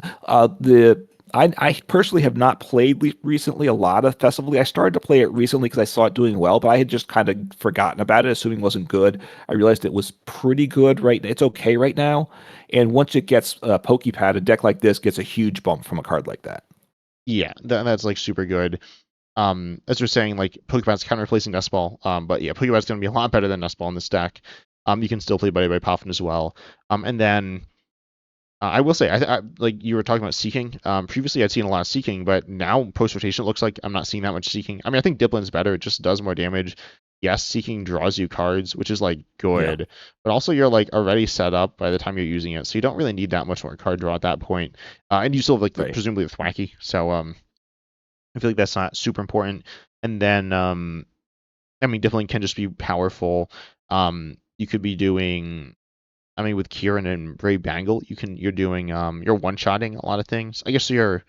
I personally have not played recently a lot of Festival. I started to play it recently because I saw it doing well, but I had just kind of forgotten about it, assuming it wasn't good. I realized it was pretty good right. It's okay right now, and once it gets Pokepad, a deck like this gets a huge bump from a card like that. Yeah, that's like super good. As we're saying, like Pokemon's kind of replacing Nestball. But yeah, Pokemon's going to be a lot better than Nestball in this deck. You can still play Buddy by Poffin as well. And then I will say, like you were talking about Seeking. Previously I'd seen a lot of Seeking, but now post rotation it looks like I'm not seeing that much Seeking. I mean, I think Diplin's better. It just does more damage. Yes, Seeking draws you cards, which is like Yeah, good, but also you're like already set up by the time you're using it, so you don't really need that much more card draw at that point. And you still have like right. presumably the Thwacky, so I feel like that's not super important. And then, I mean, definitely can just be powerful. You could be doing, I mean, with Kieran and Brave Bangle, you're doing, you're one-shotting a lot of things. I guess you're,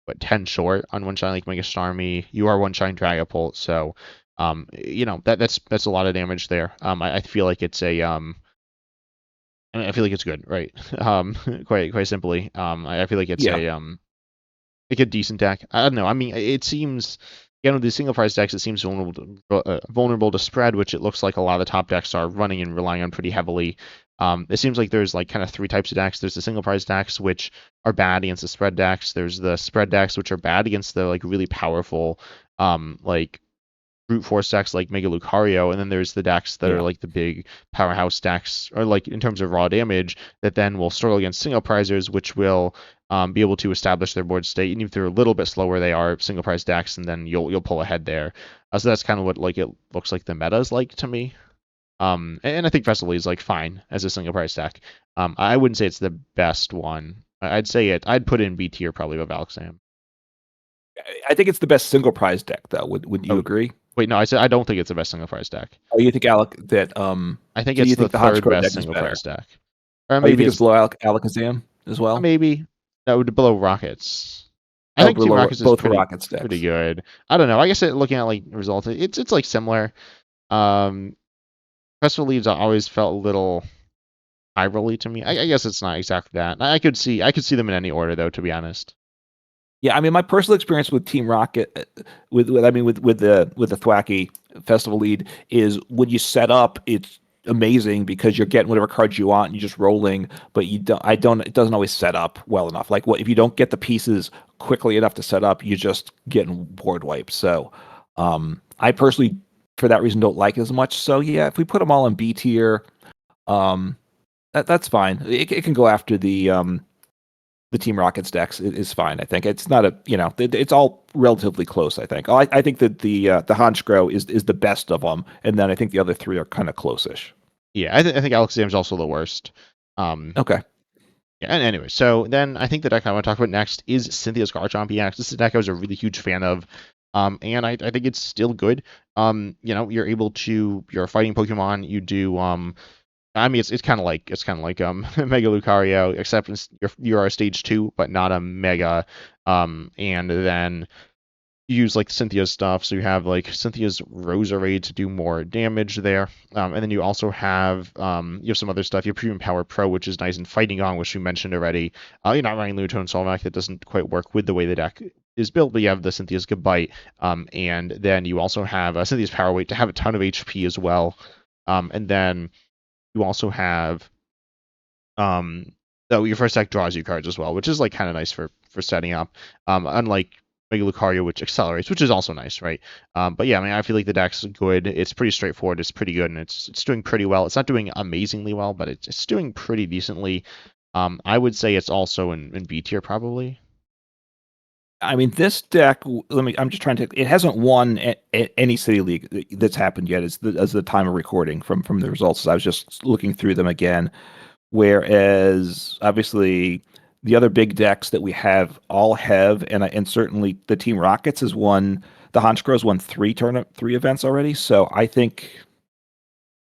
what, 10 short on one-shotting like Mega Starmie. You are one-shotting Dragapult, so, that's a lot of damage there. I feel like it's I feel like it's good, right? Quite simply. I feel like it's Yeah. like a decent deck. I don't know. I mean, it seems. again, with these single price decks, it seems vulnerable to spread, which it looks like a lot of the top decks are running and relying on pretty heavily. It seems like there's like kind of three types of decks. There's the single price decks, which are bad against the spread decks. There's the spread decks, which are bad against the like really powerful, like brute force decks like Mega Lucario, and then there's the decks that are Yeah. like the big powerhouse decks, or like in terms of raw damage, that then will struggle against single prizers, which will be able to establish their board state. And if they're a little bit slower, they are single prize decks, and then you'll pull ahead there. So that's kind of what like it looks like the meta is like to me. And I think Vesely is like fine as a single price deck. I wouldn't say it's the best one. I'd say I'd put it in B tier probably above Alakazam. I think it's the best single prize deck, though. Would you Oh, agree? wait, no, I said I don't think it's the best single price deck. Oh, you think Alec that I think so it's you the think the third Honchkrow best deck is single better? price deck. Or Oh, you maybe think it's it's below Alakazam as well? maybe that would below Rockets. I Oh, think Team below Rockets is both for Rockets pretty decks. good. I don't know. I guess looking at like results, it's like similar. Um, Crystal Leaves I always felt a little eye rolly to me. I guess it's not exactly that. I could see them in any order though, to be honest. Yeah, I mean, my personal experience with Team Rocket, with the Thwacky Festival lead is when you set up, it's amazing because you're getting whatever cards you want and you're just rolling. But you don't, I don't, it doesn't always set up well enough. Like, what if you don't get the pieces quickly enough to set up, you're just getting board wiped. So, I personally, for that reason, don't like it as much. So yeah, if we put them all in B tier, um, that's fine. It can go after the Team Rockets decks is fine. I think it's not it's all relatively close. I think I think that the Honchkrow is the best of them, and then I think the other three are kind of close-ish. Yeah, I think Alakazam is also the worst. Um, Okay. yeah, and anyway, so then I think the deck I want to talk about next is Cynthia's Garchomp EX. This is a deck I was a really huge fan of. And I think it's still good. You're a fighting Pokemon. You do I mean, it's kind of like Mega Lucario, except you're a stage two, but not a Mega. And then you use like Cynthia's stuff, so you have like Cynthia's Roserade to do more damage there. And then you have some other stuff. You have Premium Power Pro, which is nice, and Fighting Gong, which we mentioned already. You're not running Lunatone Solvac, that doesn't quite work with the way the deck is built, but you have the Cynthia's Gabite. And then you also have Cynthia's Power Weight to have a ton of HP as well. And then you also have your first deck draws you cards as well, which is like kind of nice for setting up. Unlike Mega Lucario, which accelerates, which is also nice, right? But yeah, I mean, I feel like the deck's good. It's pretty straightforward. It's pretty good, and it's doing pretty well. It's not doing amazingly well, but it's doing pretty decently. I would say it's also in B tier probably. I mean, this deck. I'm just trying to. It hasn't won any city league that's happened yet. As the time of recording from the results. I was just looking through them again. Whereas obviously the other big decks that we have all have, and certainly the Team Rockets has won. The Honchkrows won three events already. So I think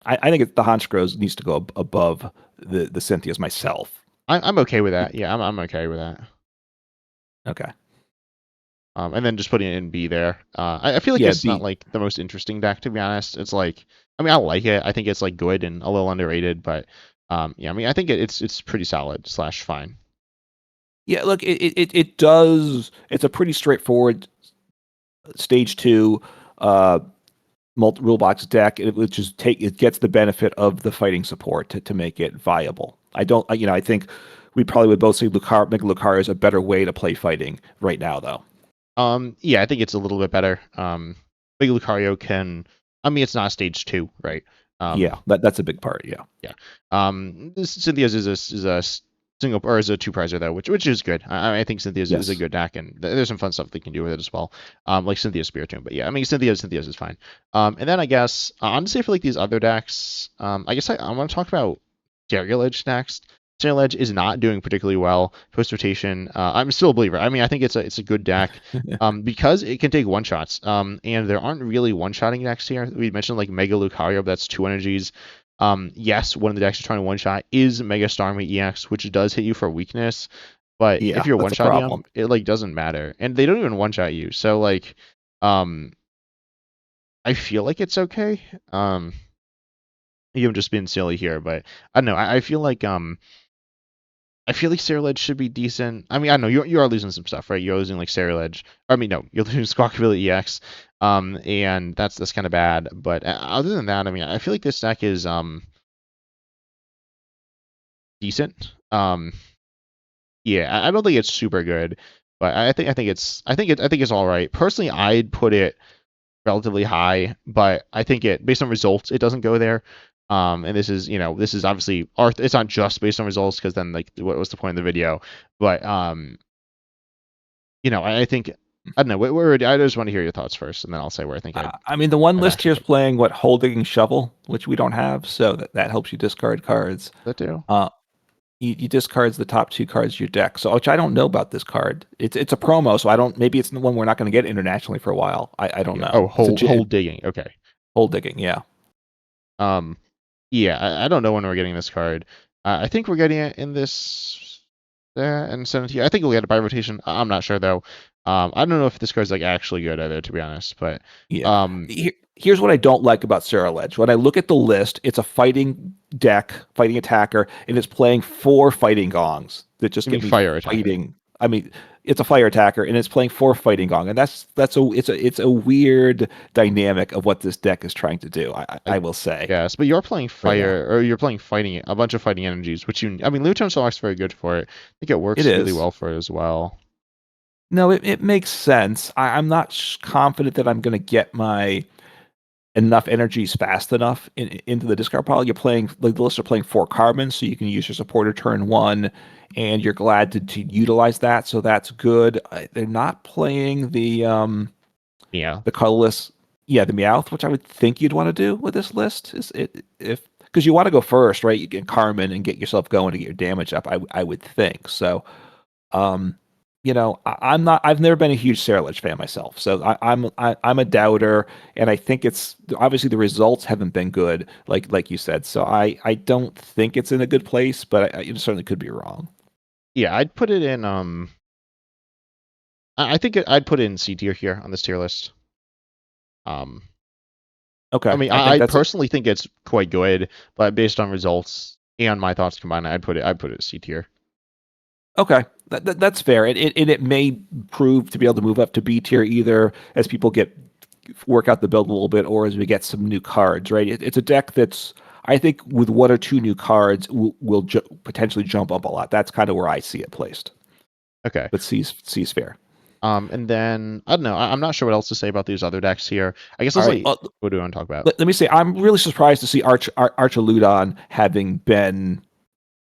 the Honchkrows needs to go above the Cynthias myself. I'm okay with that. Yeah, I'm okay with that. Okay. And then just putting it in B there. I feel like Yeah. it's not like the most interesting deck, to be honest. It's like, I mean, I like it. I think it's like good and a little underrated, but yeah, I mean, I think it's pretty solid slash fine. Yeah. Look, it does. It's a pretty straightforward stage two rule box deck, which is it gets the benefit of the fighting support to make it viable. I think we probably would both say Mega Lucario is a better way to play fighting right now, though. Yeah, I think it's a little bit better. Big Lucario can, I mean, it's not stage two, right? Yeah, that's a big part. Yeah. Yeah. Cynthia's is a single or is a two prizer though, which is good. I think Cynthia's is a Yes. good deck, and there's some fun stuff they can do with it as well. Like Cynthia's Spiritomb, but yeah, I mean Cynthia's is fine. And then I guess honestly, I feel like these other decks. I guess I want to talk about Ledge next. Ledge is not doing particularly well post rotation. I'm still a believer. I mean, I think it's a good deck, because it can take one shots. And there aren't really one shotting decks here. We mentioned like Mega Lucario, that's two energies. Yes, one of the decks you're trying to one shot is Mega Starmie EX, which does hit you for weakness. But if Yeah, you're one that's a shotting problem. them, it like doesn't matter, and they don't even one shot you. So like, um, I feel like it's okay. Even just being silly here, but I don't know. I feel like Ledge should be decent. I mean, I don't know. You are losing some stuff, right? You're losing like Ledge. I mean, no, you're losing Squawkabilly EX. And that's kind of bad. But other than that, I mean, I feel like this deck is decent. Yeah, I don't think it's super good, but I think it's all right. Personally, I'd put it relatively high, but I think it based on results, it doesn't go there. And this is obviously art. It's not just based on results because then like what was the point of the video? But I think I don't know. I just want to hear your thoughts first, and then I'll say where I think I mean, the one I'd list actually here is put playing what Hole Digging Shovel, which we don't have, so that helps you discard cards. that too. Uh, you discards the top two cards of your deck. So, which I don't know about this card. It's a promo, so I don't. Maybe it's the one we're not going to get internationally for a while. I don't Yeah. Oh, know. hole digging. Okay. Hole digging. Yeah. Um, yeah, I don't know when we're getting this card. I think we're getting it in this and 17. I think we'll get it by rotation. I'm not sure though. I don't know if this card's like actually good either, to be honest. But Yeah. um, Here's what I don't like about Sarah Ledge. When I look at the list, it's a fighting deck, fighting attacker, and it's playing four fighting gongs that just I mean get me fire attacker. fighting. I mean, it's a fire attacker, and it's playing four fighting gong, and it's a weird dynamic of what this deck is trying to do. I I will say guess, but you're playing right now, fire, or you're playing fighting, a bunch of fighting energies, which I mean, Luton Solak's very good for it. I think it it works really is. well for it as well. No, it makes sense. I'm not confident that I'm going to get my enough energies fast enough into the discard pile. You're playing like the list are playing four carbons, so you can use your supporter turn one, and you're glad to utilize that. So that's good. They're not playing Yeah. the colorless, yeah, the Meowth, which I would think you'd want to do with this list. Is it if because you want to go first, right? You get Carmen and get yourself going to get your damage up. I would think so. Um, I'm not. I've never been a huge Sarah fan myself, so I'm a doubter, and I think it's obviously the results haven't been good, like you said. So I don't think it's in a good place, but it certainly could be wrong. Yeah, I'd put it in. I think I'd put it in C tier here on this tier list. Um, I Okay, mean, I think I that's a, personally think it's quite good, but based on results and my thoughts combined, I'd put it C tier. okay. That's fair, and it may prove to be able to move up to B tier either as people work out the build a little bit, or as we get some new cards. Right, it's a deck that's I think with one or two new cards will potentially jump up a lot. That's kind of where I see it placed. Okay. But C's fair. And then I don't know. I'm not sure what else to say about these other decks here. I guess All let's right. like, what do we want to talk about? Let me say, I'm really surprised to see Archaludon having been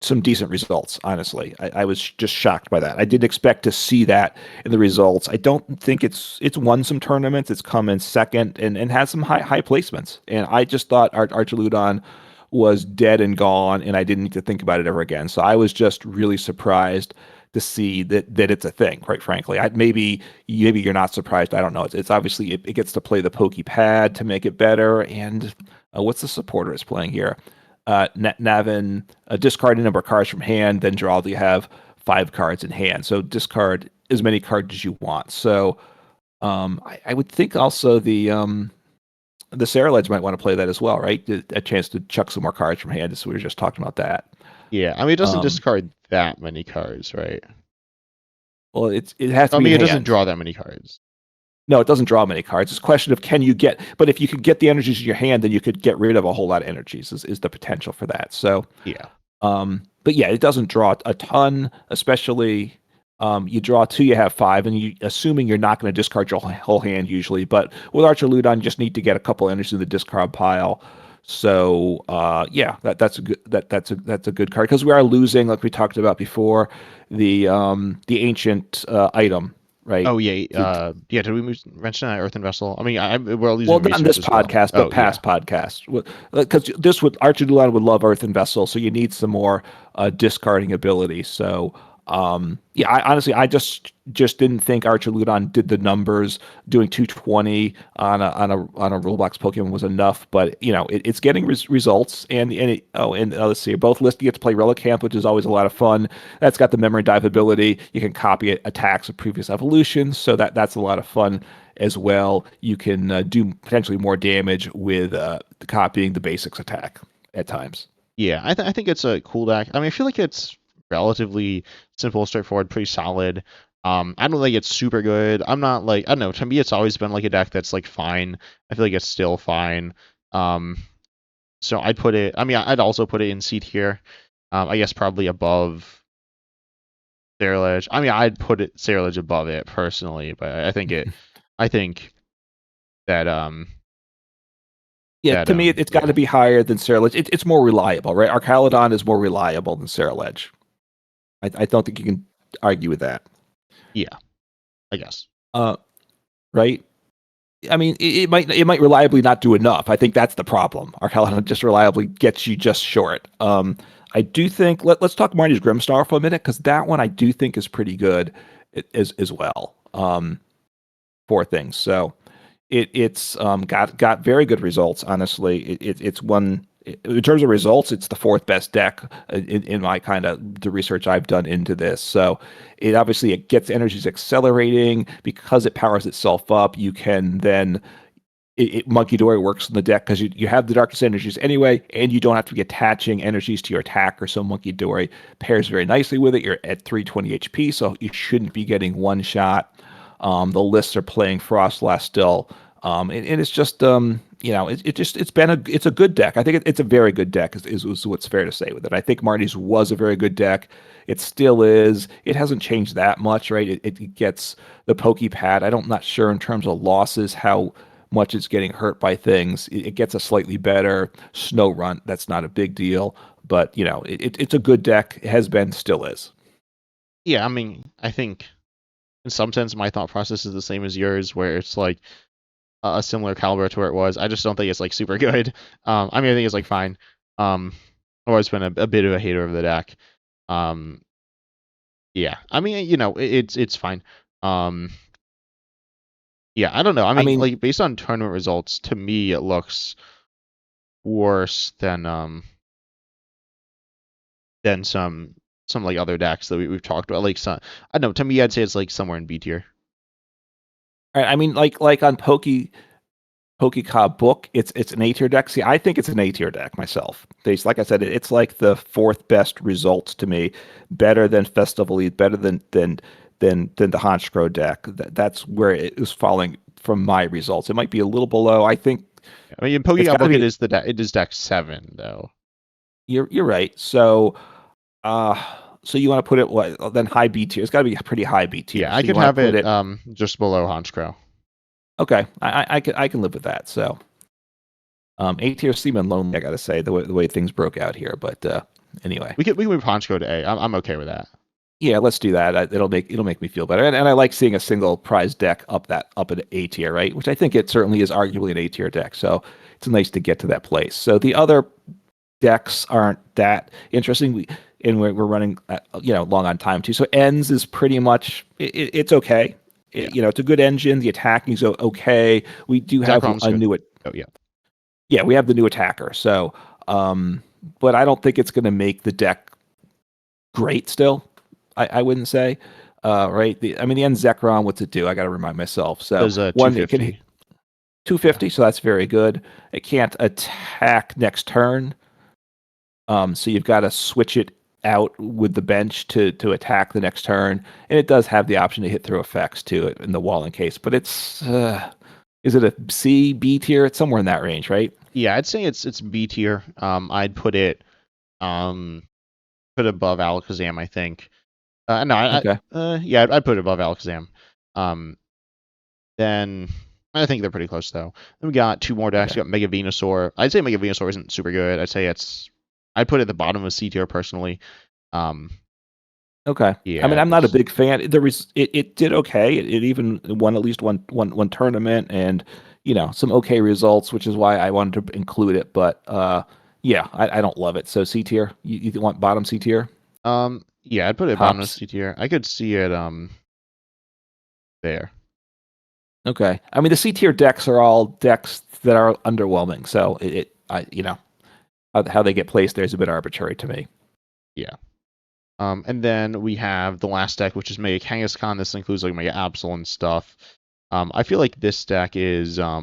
some decent results. Honestly, I was just shocked by that. I didn't expect to see that in the results. I don't think it's won some tournaments. It's come in second and has some high placements. And I just thought Archaludon was dead and gone, and I didn't need to think about it ever again. So I was just really surprised to see that it's a thing. Quite frankly, maybe you're not surprised. I don't know. It's obviously it gets to play the pokey pad to make it better. And what's the supporter is playing here? Navin, discard a number of cards from hand, then draw. You have 5 cards in hand, so discard as many cards as you want. So I would think also the Sarah Ledge might want to play that as well, right? A chance to chuck some more cards from hand. So we were just talking about that. Yeah, I mean, it doesn't Um, discard that many cards, right? well, it has to I be mean, in it doesn't hand. draw that many cards. No, it doesn't draw many cards. It's a question of can you get, but if you could get the energies in your hand, then you could get rid of a whole lot of energies, is the potential for that. So, Yeah. but yeah, it doesn't draw a ton, especially you draw 2, you have 5, and assuming you're not going to discard your whole hand usually. But with Archaludon, you just need to get a couple energies in the discard pile. So yeah, that's a good that's a good card because we are losing, like we talked about before, the ancient item, right? Oh yeah. Yeah. Did we mention that Earthen Vessel? I mean, we're all Well, using not on research this as well. podcast, but Oh yeah. past podcasts, because this would Archidulon would love Earthen Vessel, so you need some more discarding ability. So, yeah, honestly, I just didn't think Archidulon did the numbers. Doing 220 on a Roblox Pokemon was enough, but it's getting results, and let's see, both lists you get to play Relicanth, which is always a lot of fun. That's got the memory dive ability. You can copy attacks of previous evolutions, so that's a lot of fun as well. You can do potentially more damage with copying the basics attack at times. Yeah. I think it's a cool deck. I mean, I feel like it's relatively simple, straightforward, pretty solid. I don't think it's super good. I'm not like I don't know. To me, it's always been like a deck that's like fine. I feel like it's still fine. Um, so I'd put it. I mean, I'd also put it in C tier. I guess probably above Sacrilege. I mean, I'd put it Sacrilege above it personally, but I think it. I think that Yeah, to me, it's got yeah, to be higher than Sacrilege. It's more reliable, right? Arcaladon is more reliable than Sacrilege. I don't think you can argue with that. yeah, I guess. Uh, right? I mean, it might reliably not do enough. I think that's the problem. Arcaladon just reliably gets you just short. I do think let's talk Marty's Grimstar for a minute because that one I do think is pretty good as well. For things. So it's got very good results. Honestly, it's one in terms of results. It's the fourth best deck in my kind of the research I've done into this. So it gets energies accelerating because it powers itself up. You can then Monkey Dory works in the deck because you have the darkest energies anyway, and you don't have to be attaching energies to your attacker. So Monkey Dory pairs very nicely with it. You're at 320 HP, so you shouldn't be getting one shot. The lists are playing Frostlass still, and it's just it's a good deck. I think it's a very good deck is what's fair to say with it. I think Marty's was a very good deck. It still is. It hasn't changed that much, right? It gets the Pokepad. I'm not sure in terms of losses how much it's getting hurt by things. It gets a slightly better Snow Runt. That's not a big deal, but it's a good deck. It has been, still is. Yeah, I mean, I think in some sense my thought process is the same as yours, where it's like a similar caliber to where it was. I just don't think it's like super good. I mean, I think it's like fine. I've always been a bit of a hater of the deck. Um, yeah, I mean, it's fine. Um, yeah, I don't know. I I mean, mean, like based on tournament results, to me it looks worse than some like other decks that we've talked about. Like some, I don't know. To me, I'd say it's like somewhere in B tier. I mean, like on Pokecob book, it's an A tier deck. See, I think it's an A tier deck myself. Like I said, it's like the fourth best results to me, better than Festival Elite, better than the Honchkrow deck. That's where it is falling from my results. It might be a little below. I think I mean, in it's got Pokemon to Book, be. it is deck 7 though. You're right. Uh, so you want to put it what then high B tier? It's got to be pretty high B tier. Yeah, I So you could want have to put it it. just below Honchkrow. Okay, I can live with that. So A tier seeming lonely. I got to say the way things broke out here, but anyway. We can move Honchkrow to A. I'm okay with that. Yeah, let's do that. It'll make me feel better, and I like seeing a single prize deck up at A tier, right? Which I think it certainly is arguably an A tier deck. So it's nice to get to that place. So the other decks aren't that interesting. We're running long on time too. So ends is pretty much it's okay. Yeah, It's a good engine. The attacking is okay. We do have Zekrom's a good. new Oh yeah, yeah, we have the new attacker. So but I don't think it's going to make the deck great. Still, I wouldn't say. Right. I mean, the end Zekrom, what's it do? I got to remind myself. So does a one, it can hit 250. Yeah, 250, so that's very good. It can't attack next turn. So you've got to switch it out with the bench to attack the next turn, and it does have the option to hit through effects too in the wall in case. But is it a C B tier? It's somewhere in that range, right? yeah. I'd say it's B tier. I'd um put it above Alakazam. I think. No, Okay, yeah, I'd put it above Alakazam. Um, then I think they're pretty close though. Then we got two more decks. okay, We got Mega Venusaur. I'd say Mega Venusaur isn't super good. I'd put it at the bottom of C tier personally. Um, okay. I mean, yeah, I'm not a it's big fan. It did okay. It even won at least one tournament and some okay results, which is why I wanted to include it. But yeah, I don't love it. So C tier. You want bottom C tier? yeah, I'd put it at bottom of Tops. C tier. I could see it there. Okay. I mean, the C tier decks are all decks that are underwhelming. So how they get placed there is a bit arbitrary to me. Yeah. And then we have the last deck, which is Mega Kangaskhan. This includes like Mega Absol and stuff. I feel like this deck is I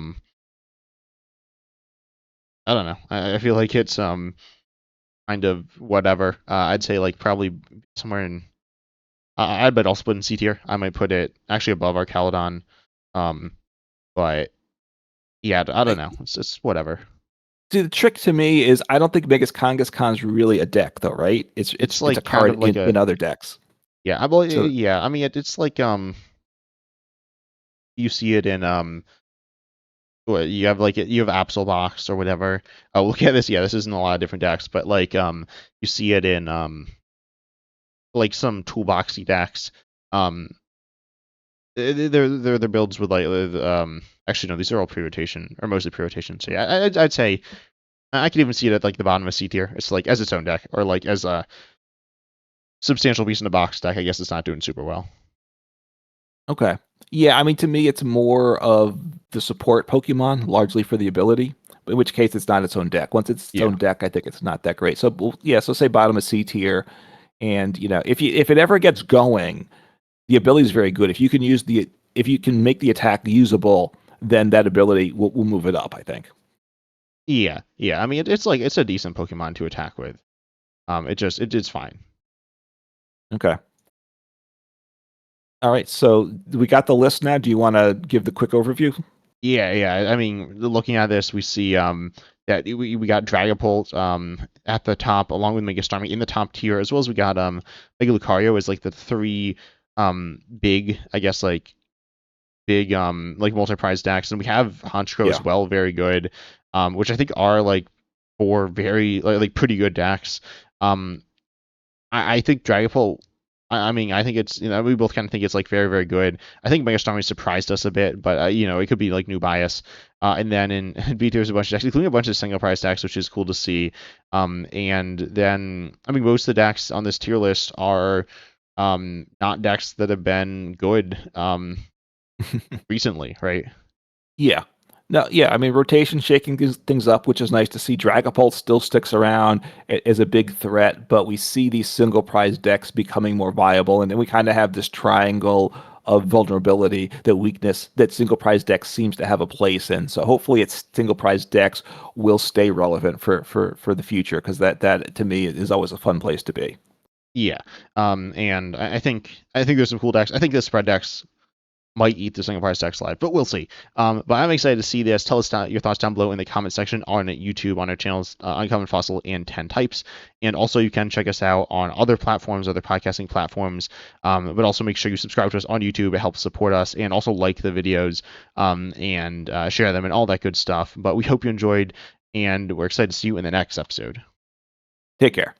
don't know. I feel like it's kind of whatever. I'd say like probably somewhere in I'd also put in C tier. I might put it actually above our Caledon. Um, but yeah, I don't I, know. It's just whatever. See, the trick to me is I don't think Megas Kangaskhan's really a deck, though, right? It's It's it's it's a like kind card of like in a other decks. yeah. Well, So yeah. I mean, it's like you see it in what you have like you have Absol Box or whatever. Oh, look at this. Yeah, this is in a lot of different decks, but like you see it in like some toolboxy decks. Um, they're builds with like actually no, these are all pre-rotation or mostly pre-rotation. So yeah, I'd say I could even see it at like the bottom of C tier. It's like as its own deck or like as a substantial piece in the box deck. I guess it's not doing super well. okay, yeah. I mean, to me, it's more of the support Pokemon, largely for the ability. In which case, it's not its own deck. Once it's its Yeah. own deck, I think it's not that great. So well, yeah, so say bottom of C tier, and if it ever gets going, the ability is very good. If you can make the attack usable, then that ability will move it up, I think. Yeah, yeah. I mean, it's like it's a decent Pokemon to attack with. It's fine. Okay. All right. So we got the list now. Do you want to give the quick overview? Yeah, yeah. I mean, looking at this, we see that we got Dragapult at the top, along with Mega Starmie in the top tier, as well as we got Mega Lucario as like the three big, I guess big like multi-prize decks, and we have Honchkrow as Yeah. well, very good, which I think are like four very like pretty good decks. Um, I think Dragapult. I mean, I think it's we both kind of think it's like very very good. I think Mega Stormy surprised us a bit, but it could be like new bias. And then in B there's a bunch of decks, including a bunch of single prize decks, which is cool to see. And then I mean most of the decks on this tier list are not decks that have been good recently, right? Yeah. No, yeah, I mean rotation shaking things up, which is nice to see. Dragapult still sticks around as a big threat, but we see these single prize decks becoming more viable, and then we kind of have this triangle of vulnerability, that weakness that single prize decks seems to have a place in. So hopefully, its single prize decks will stay relevant for the future, because that to me is always a fun place to be. Yeah. And I think there's some cool decks. I think the spread decks might eat the single prize decks live, but we'll see. But I'm excited to see this. Tell us your thoughts down below in the comment section on YouTube, on our channels, Uncommon Fossil and 10 Types. And also, you can check us out on other platforms, other podcasting platforms. But also make sure you subscribe to us on YouTube. It helps support us. And also like the videos and share them and all that good stuff. But we hope you enjoyed, and we're excited to see you in the next episode. Take care.